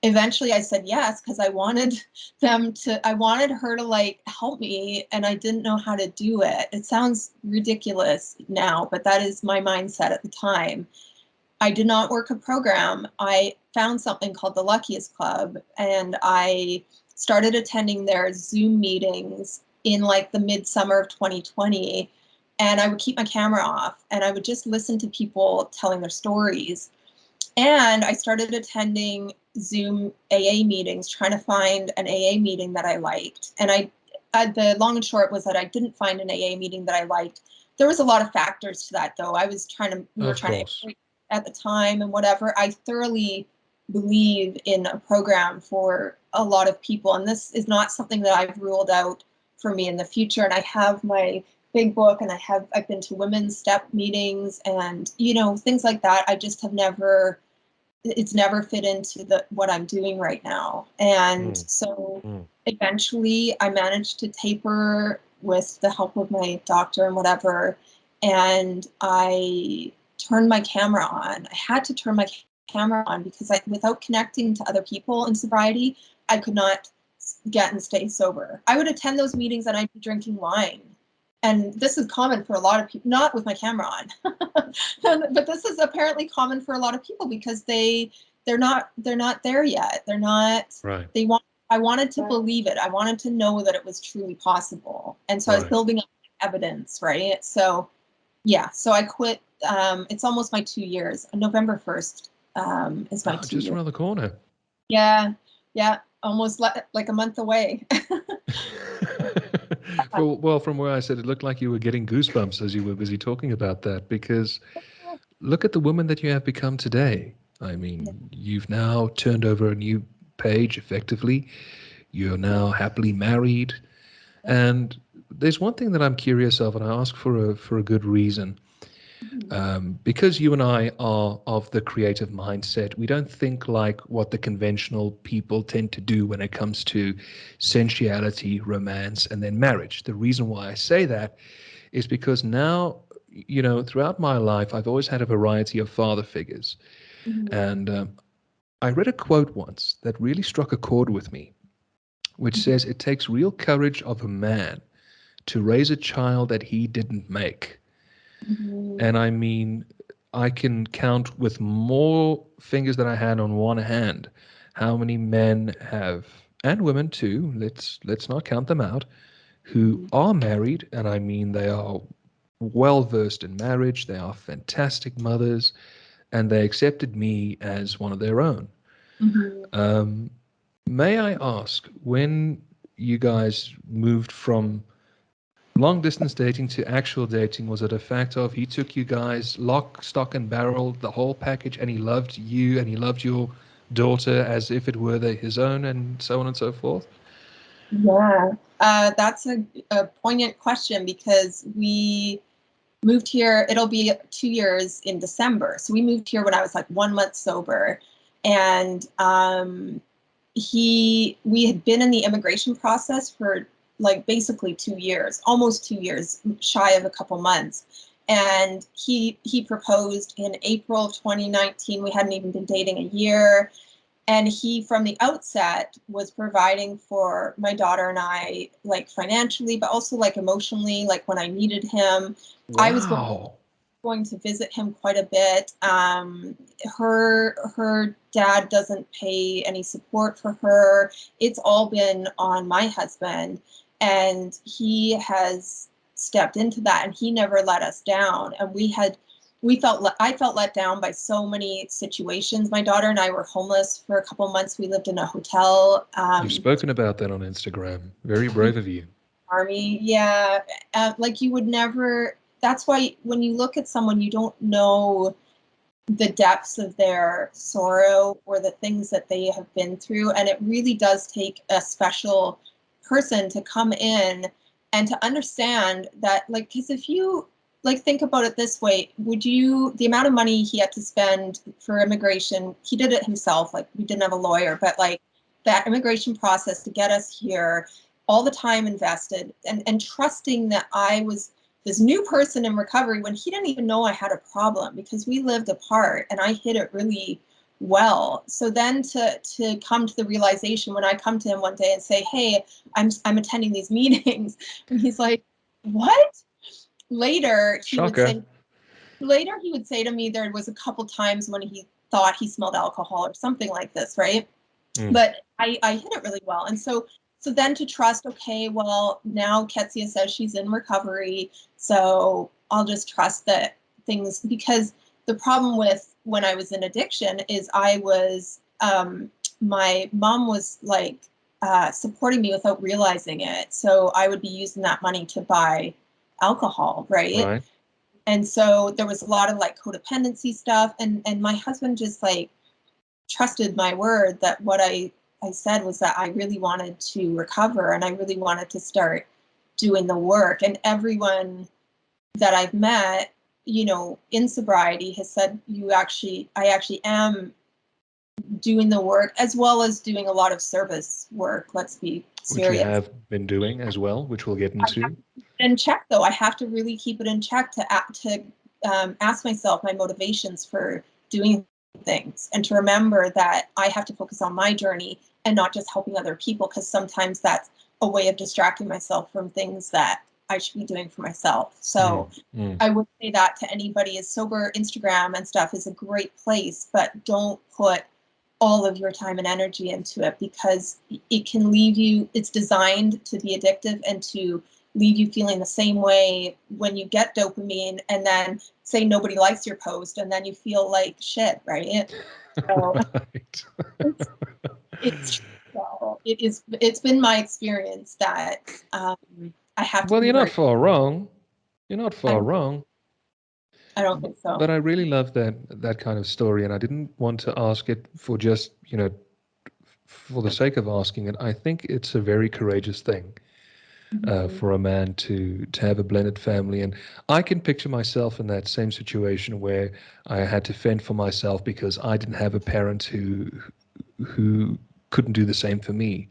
Eventually I said yes, because I wanted her to like help me, and I didn't know how to do it. It sounds ridiculous now, but that is my mindset at the time. I did not work a program. I found something called the Luckiest Club, and I started attending their Zoom meetings in like the midsummer of 2020. And I would keep my camera off and I would just listen to people telling their stories. And I started attending Zoom AA meetings, trying to find an AA meeting that I liked. And the long and short was that I didn't find an AA meeting that I liked. There was a lot of factors to that, though. We were trying to at the time and whatever. I thoroughly believe in a program for a lot of people. And this is not something that I've ruled out for me in the future. And I have my big book, and I've been to women's step meetings and, things like that. I just have it's never fit into what I'm doing right now. And so eventually I managed to taper with the help of my doctor and whatever. And I turned my camera on. I had to turn my camera on because without connecting to other people in sobriety, I could not get and stay sober. I would attend those meetings and I'd be drinking wine. And this is common for a lot of people, not with my camera on, but this is apparently common for a lot of people because they're not there yet. They're not, right. I wanted to believe it. I wanted to know that it was truly possible. And so I was building up evidence, right? So yeah, so I quit. It's almost my 2 years. November 1st is my 2 years. Just around the corner. Yeah. Almost like a month away. Well, from where I said, it looked like you were getting goosebumps as you were busy talking about that, because look at the woman that you have become today. I mean, you've now turned over a new page effectively. You're now happily married. And there's one thing that I'm curious of, and I ask for a good reason. Because you and I are of the creative mindset, we don't think like what the conventional people tend to do when it comes to sensuality, romance, and then marriage. The reason why I say that is because now, throughout my life, I've always had a variety of father figures. And I read a quote once that really struck a chord with me, which says, it takes real courage of a man to raise a child that he didn't make. And I mean, I can count with more fingers than I had on one hand how many men have, and women too, let's not count them out, who are married. And I mean, they are well versed in marriage, they are fantastic mothers, and they accepted me as one of their own. May I ask, when you guys moved from long distance dating to actual dating, was it a fact of he took you guys lock, stock, and barrel, the whole package, and he loved you and he loved your daughter as if it were his own, and so on and so forth? Yeah, that's a poignant question, because we moved here, it'll be 2 years in December. So we moved here when I was like 1 month sober. And we had been in the immigration process for like basically 2 years, almost 2 years, shy of a couple months. And he proposed in April of 2019. We hadn't even been dating a year. And he, from the outset, was providing for my daughter and I, like financially, but also like emotionally, like when I needed him. Wow. I was going to visit him quite a bit. Her dad doesn't pay any support for her. It's all been on my husband, and he has stepped into that, and he never let us down. And I felt let down by so many situations. My daughter and I were homeless for a couple months. We lived in a hotel. You've spoken about that on Instagram. Very brave of you. Army, yeah. Like you would never. That's why when you look at someone, you don't know the depths of their sorrow or the things that they have been through. And it really does take a special person to come in and to understand that, like, because if you like think about it this way, the amount of money he had to spend for immigration, he did it himself. Like, we didn't have a lawyer, but like that immigration process to get us here, all the time invested, and trusting that I was this new person in recovery when he didn't even know I had a problem, because we lived apart and I hid it really well. So then to come to the realization when I come to him one day and say, hey, I'm attending these meetings, and he's like, what? Later he would say to me, there was a couple times when he thought he smelled alcohol or something like this, right? But I hid it really well. And so then to trust, okay, well, now Kezia says she's in recovery, so I'll just trust that things, because the problem with when I was in addiction is I was, my mom was like supporting me without realizing it. So I would be using that money to buy alcohol, right? And so there was a lot of like codependency stuff, and my husband just like trusted my word that what I said was that I really wanted to recover and I really wanted to start doing the work. And everyone that I've met, in sobriety has said, I actually am doing the work, as well as doing a lot of service work. Let's be serious. Which you have been doing as well, which we'll get into. In check, though, I have to really keep it in check to ask myself my motivations for doing things, and to remember that I have to focus on my journey and not just helping other people, because sometimes that's a way of distracting myself from things that I should be doing for myself. So I would say that to anybody is sober. Instagram and stuff is a great place, but don't put all of your time and energy into it, because it can leave you, it's designed to be addictive and to leave you feeling the same way when you get dopamine, and then say nobody likes your post and then you feel like shit, right? So it's been my experience that I have to. Well, you're not far wrong. You're not far wrong. I don't think so. But I really love that kind of story, and I didn't want to ask it for just, for the sake of asking it. I think it's a very courageous thing. For a man to have a blended family. And I can picture myself in that same situation where I had to fend for myself because I didn't have a parent who couldn't do the same for me.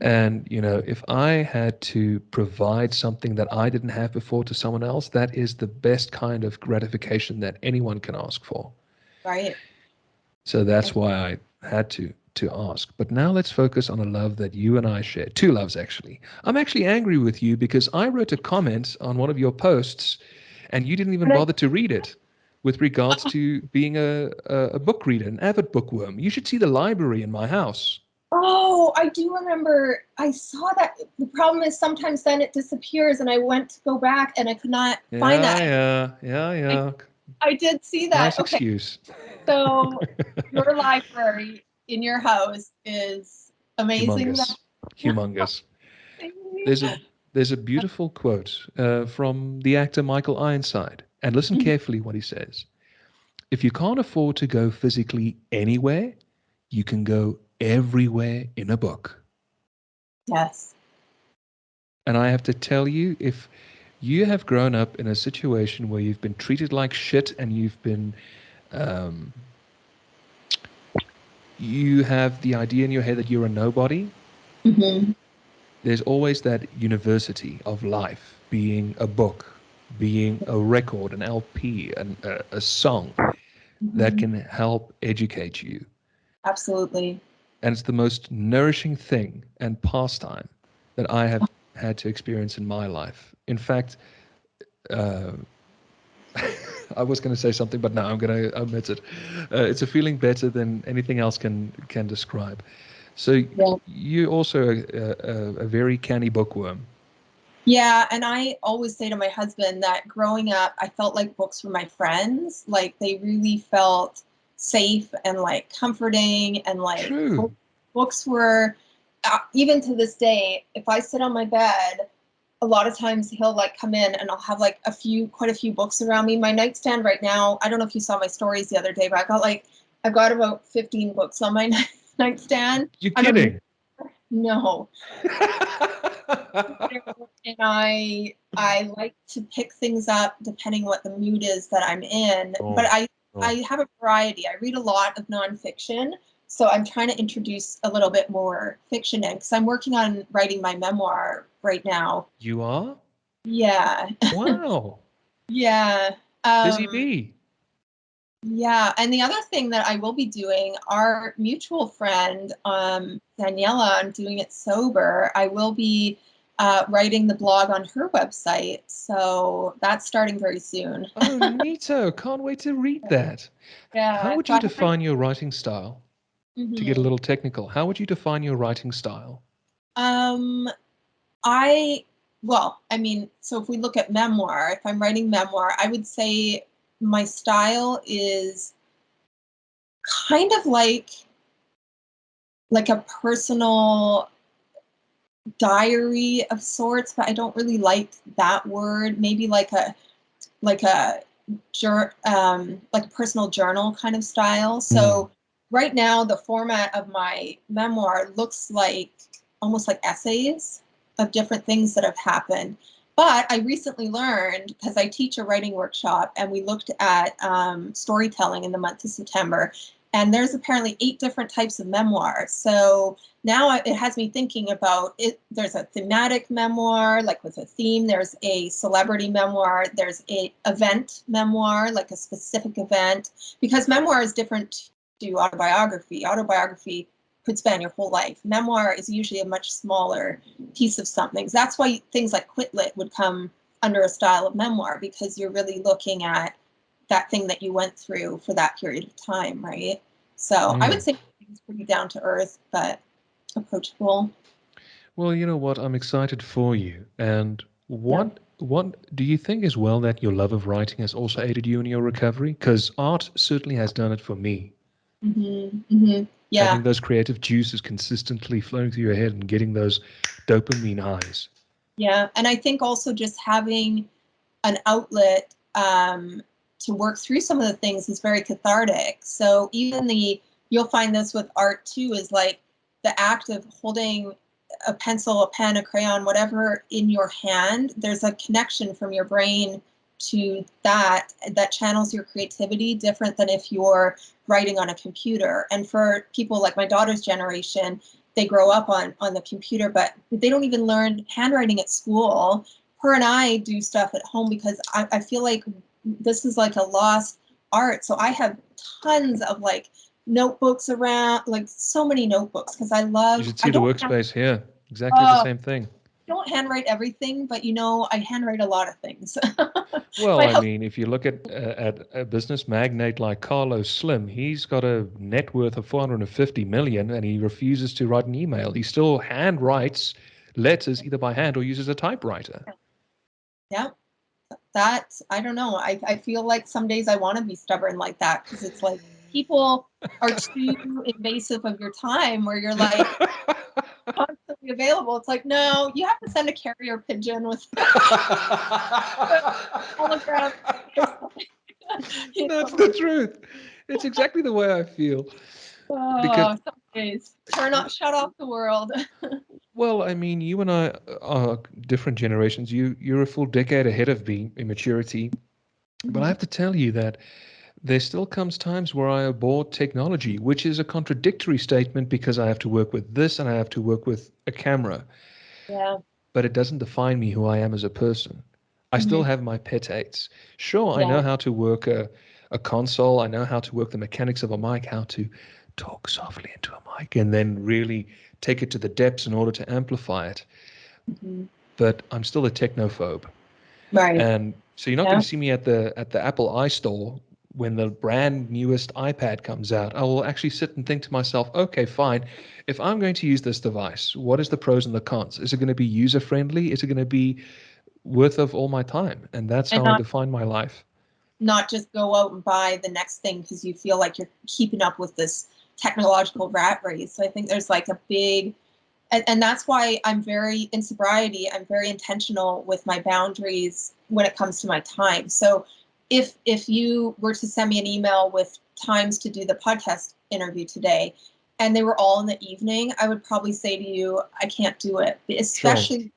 And, if I had to provide something that I didn't have before to someone else, that is the best kind of gratification that anyone can ask for. Right. So that's why I had to ask. But now let's focus on a love that you and I share. Two loves, actually. I'm actually angry with you because I wrote a comment on one of your posts and you didn't even bother to read it with regards to being a book reader, an avid bookworm. You should see the library in my house. Oh, I do remember. I saw that. The problem is sometimes then it disappears, and I went to go back and I could not find that. Yeah. I did see that. Nice excuse. So your library, in your house is amazing. Humongous. There's a beautiful quote from the actor Michael Ironside, and listen carefully what he says. If you can't afford to go physically anywhere, you can go everywhere in a book. Yes. And I have to tell you, if you have grown up in a situation where you've been treated like shit and you've been, you have the idea in your head that you're a nobody, there's always that university of life being a book, being a record, an LP, a song that can help educate you. Absolutely. And it's the most nourishing thing and pastime that I have had to experience in my life. In fact, I was going to say something, but now I'm going to omit it. It's a feeling better than anything else can describe. So you're also a very canny bookworm. Yeah, and I always say to my husband that growing up, I felt like books were my friends. Like they really felt safe and like comforting, and like books were, even to this day, if I sit on my bed, a lot of times he'll like come in and I'll have like quite a few books around me. My nightstand right now, I don't know if you saw my stories the other day, but I've got about 15 books on my nightstand. You kidding? No. And I like to pick things up depending what the mood is that I'm in. But I have a variety. I read a lot of nonfiction, so I'm trying to introduce a little bit more fiction in, because I'm working on writing my memoir right now. You are? Yeah. Wow. Yeah. Busy bee. Yeah, and the other thing that I will be doing, our mutual friend, Daniela, I'm doing it sober. I will be writing the blog on her website, so that's starting very soon. Oh, neato. Can't wait to read that. Yeah. How would you define your writing style? To get a little technical, how would you define your writing style? So if we look at memoir, if I'm writing memoir, I would say my style is kind of like a personal diary of sorts, but I don't really like that word. Maybe like a personal journal kind of style. So right now the format of my memoir looks like almost like essays of different things that have happened. But I recently learned, because I teach a writing workshop, and we looked at storytelling in the month of September, and there's apparently 8 different types of memoirs. So now it has me thinking about it. There's a thematic memoir, like with a theme. There's a celebrity memoir. There's a event memoir, like a specific event, because memoir is different to autobiography. Autobiography could span your whole life. Memoir is usually a much smaller piece of something. That's why things like Quit Lit would come under a style of memoir, because you're really looking at that thing that you went through for that period of time, right? So I would say it's pretty down to earth, but approachable. Well, you know what? I'm excited for you. And what do you think as well that your love of writing has also aided you in your recovery? Because art certainly has done it for me. Yeah. Having those creative juices consistently flowing through your head and getting those dopamine highs. Yeah, and I think also just having an outlet to work through some of the things is very cathartic. So even you'll find this with art too, is like the act of holding a pencil, a pen, a crayon, whatever in your hand, there's a connection from your brain to that channels your creativity, different than if you're writing on a computer. And for people like my daughter's generation, they grow up on the computer, but they don't even learn handwriting at school. Her and I do stuff at home because I feel like this is like a lost art. So I have tons of like notebooks around, like so many notebooks, because I love. You should see the workspace here. Exactly the same thing. I don't handwrite everything, but I handwrite a lot of things. Well, I mean, if you look at a business magnate like Carlos Slim, he's got a net worth of 450 million, and he refuses to write an email. He still handwrites letters either by hand or uses a typewriter. Yeah, I don't know. I feel like some days I want to be stubborn like that, because it's like people are too invasive of your time where you're like constantly available. It's like, no, you have to send a carrier pigeon with hologram or something. That's the truth. It's exactly the way I feel. Because, some days shut off the world. well, I mean, you and I are different generations. You're a full decade ahead of me in maturity. But I have to tell you that there still comes times where I abhor technology, which is a contradictory statement because I have to work with this and I have to work with a camera. Yeah. But it doesn't define me who I am as a person. I still have my pet hates. Sure, I know how to work a console. I know how to work the mechanics of a mic, how to talk softly into a mic and then really take it to the depths in order to amplify it. But I'm still a technophobe. Right. And so you're not going to see me at the Apple iStore when the brand newest iPad comes out. I will actually sit and think to myself, okay, fine. If I'm going to use this device, what is the pros and the cons? Is it going to be user friendly? Is it going to be worth of all my time? And that's how I define my life. Not just go out and buy the next thing because you feel like you're keeping up with this technological rat race. So I think there's like a big, and that's why I'm very, in sobriety, I'm very intentional with my boundaries when it comes to my time. So if you were to send me an email with times to do the podcast interview today, and they were all in the evening, I would probably say to you, I can't do it, especially. Sure.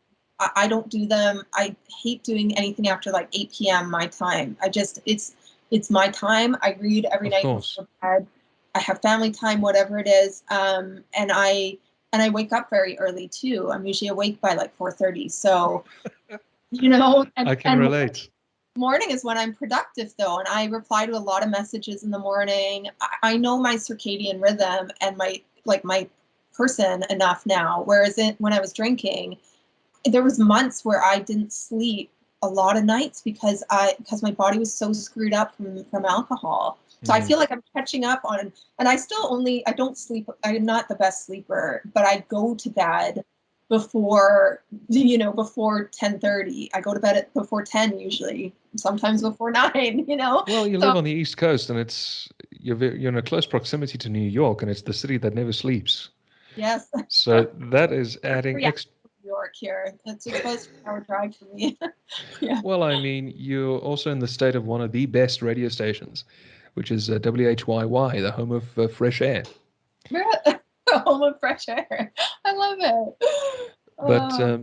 I don't do them. I hate doing anything after like 8 p.m. my time. It's my time. I read every night before bed. I have family time, whatever it is. And I wake up very early too. I'm usually awake by like 4:30. So, I can relate. Morning is when I'm productive though. And I reply to a lot of messages in the morning. I know my circadian rhythm and my person enough now. Whereas when I was drinking, there was months where I didn't sleep a lot of nights because my body was so screwed up from alcohol. So I feel like I'm catching up on, and I don't sleep. I'm not the best sleeper, but I go to bed before 10:30. I go to bed before 10 usually, sometimes before 9. Well, you live on the East Coast, and you're in a close proximity to New York, and it's the city that never sleeps. Yes. So that is adding extra. New York here. It's a close 4-hour drive for me. Yeah. Well, I mean, you're also in the state of one of the best radio stations, which is WHYY, the home of fresh air. Home of fresh air. I love it. But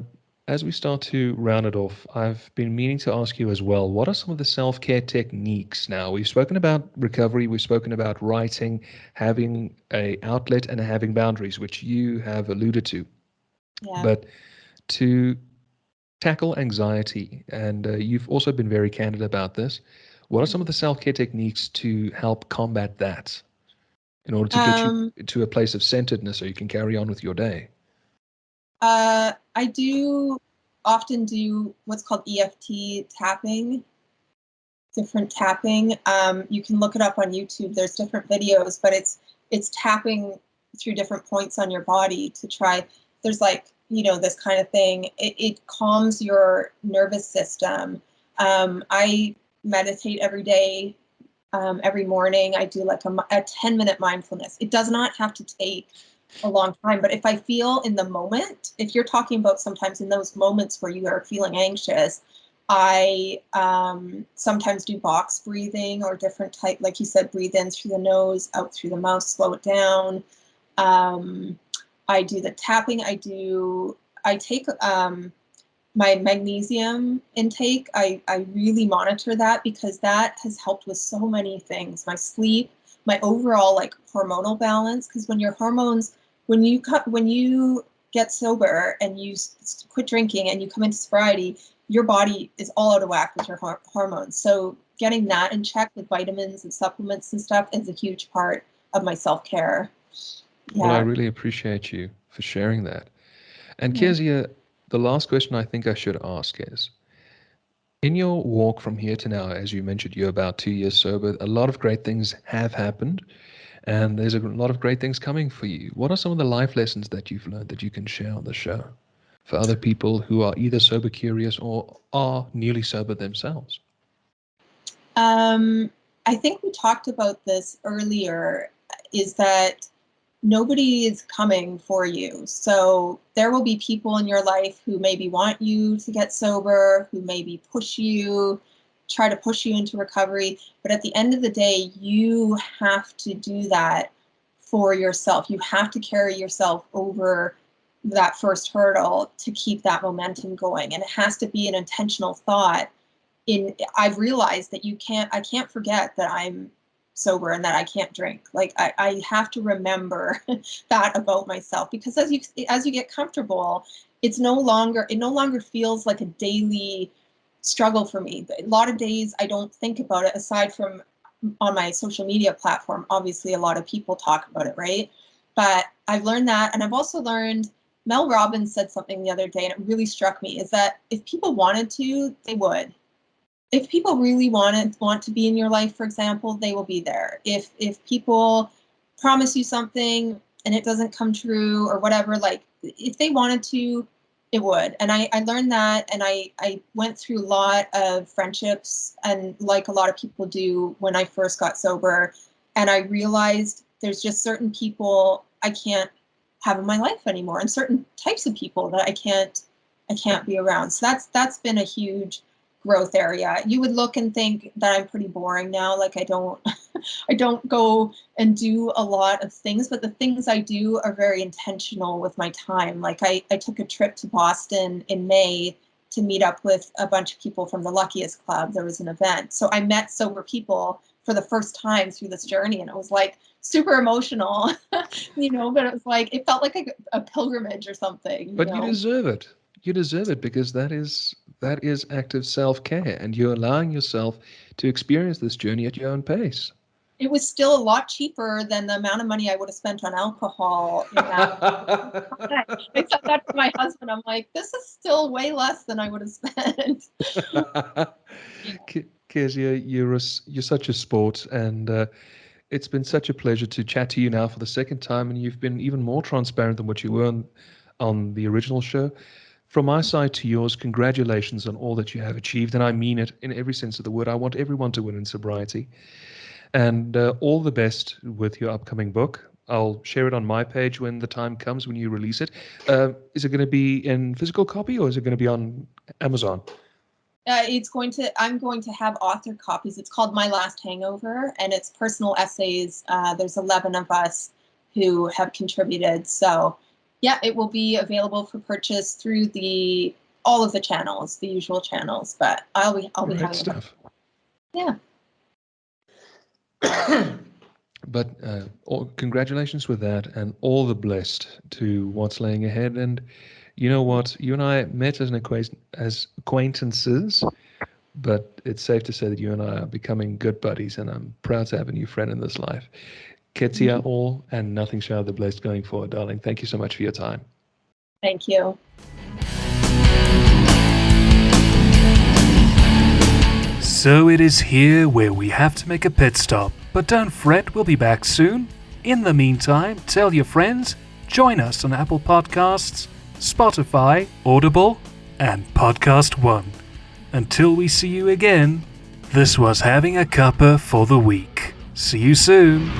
as we start to round it off, I've been meaning to ask you as well, what are some of the self-care techniques now? We've spoken about recovery, we've spoken about writing, having an outlet and having boundaries, which you have alluded to. Yeah. But to tackle anxiety, and you've also been very candid about this, what are some of the self-care techniques to help combat that in order to get you to a place of centeredness so you can carry on with your day? I do often do what's called EFT tapping, different tapping. You can look it up on YouTube. There's different videos, but it's tapping through different points on your body to try. There's this kind of thing. It calms your nervous system. I meditate every day. Every morning I do like a 10-minute mindfulness. It does not have to take a long time, but if I feel in the moment, if you're talking about sometimes in those moments where you are feeling anxious, I sometimes do box breathing or different type, like you said, breathe in through the nose, out through the mouth, slow it down. I do the tapping. I take my magnesium intake. I really monitor that because that has helped with so many things. My sleep, my overall hormonal balance. Because when your hormones, when you get sober and you quit drinking and you come into sobriety, your body is all out of whack with your hormones. So getting that in check with vitamins and supplements and stuff is a huge part of my self-care. Yeah. Well, I really appreciate you for sharing that. And Kezia, the last question I think I should ask is, in your walk from here to now, as you mentioned, you're about 2 years sober, a lot of great things have happened, and there's a lot of great things coming for you. What are some of the life lessons that you've learned that you can share on the show for other people who are either sober curious or are newly sober themselves? I think we talked about this earlier, is that nobody is coming for you. So there will be people in your life who maybe want you to get sober, who maybe try to push you into recovery. But at the end of the day, you have to do that for yourself. You have to carry yourself over that first hurdle to keep that momentum going. And it has to be an intentional thought. I've realized that I can't forget that I'm sober and that I can't drink. Like I have to remember that about myself, because as you get comfortable, it no longer feels like a daily struggle for me. A lot of days I don't think about it, aside from on my social media platform. Obviously a lot of people talk about it, right? But I've learned that, and I've also learned, Mel Robbins said something the other day and it really struck me, is that if people wanted to, they would. If people really want to be in your life, for example, they will be there. If people promise you something and it doesn't come true or whatever, like if they wanted to, it would. And I learned that, and I went through a lot of friendships, and like a lot of people do when I first got sober, and I realized there's just certain people I can't have in my life anymore, and certain types of people that I can't be around. So that's been a huge growth area. You would look and think that I'm pretty boring now. Like I don't go and do a lot of things, but the things I do are very intentional with my time. Like I took a trip to Boston in May to meet up with a bunch of people from the Luckiest Club. There was an event. So I met sober people for the first time through this journey, and it was like super emotional, but it was like, it felt like a pilgrimage or something. But you deserve it. You deserve it, because that is active self-care, and you're allowing yourself to experience this journey at your own pace. It was still a lot cheaper than the amount of money I would have spent on alcohol. I said that to my husband. I'm like, this is still way less than I would have spent. Kezia, you're such a sport, and it's been such a pleasure to chat to you now for the second time, and you've been even more transparent than what you were on the original show. From my side to yours, congratulations on all that you have achieved, and I mean it in every sense of the word. I want everyone to win in sobriety. And all the best with your upcoming book. I'll share it on my page when the time comes, when you release it. Is it going to be in physical copy, or is it going to be on Amazon? I'm going to have author copies. It's called My Last Hangover, and it's personal essays. There's 11 of us who have contributed. So yeah, it will be available for purchase through all of the channels, the usual channels. But I'll be having stuff. Yeah. But congratulations with that, and all the blessed to what's laying ahead. And you know what? You and I met as acquaintances, but it's safe to say that you and I are becoming good buddies, and I'm proud to have a new friend in this life. Kezia, all and nothing shall the blessed going forward, darling. Thank you so much for your time. Thank you. So it is here where we have to make a pit stop, but don't fret, we'll be back soon. In the meantime, tell your friends, join us on Apple Podcasts, Spotify, Audible, and Podcast One. Until we see you again, this was Having a Cuppa for the week. See you soon.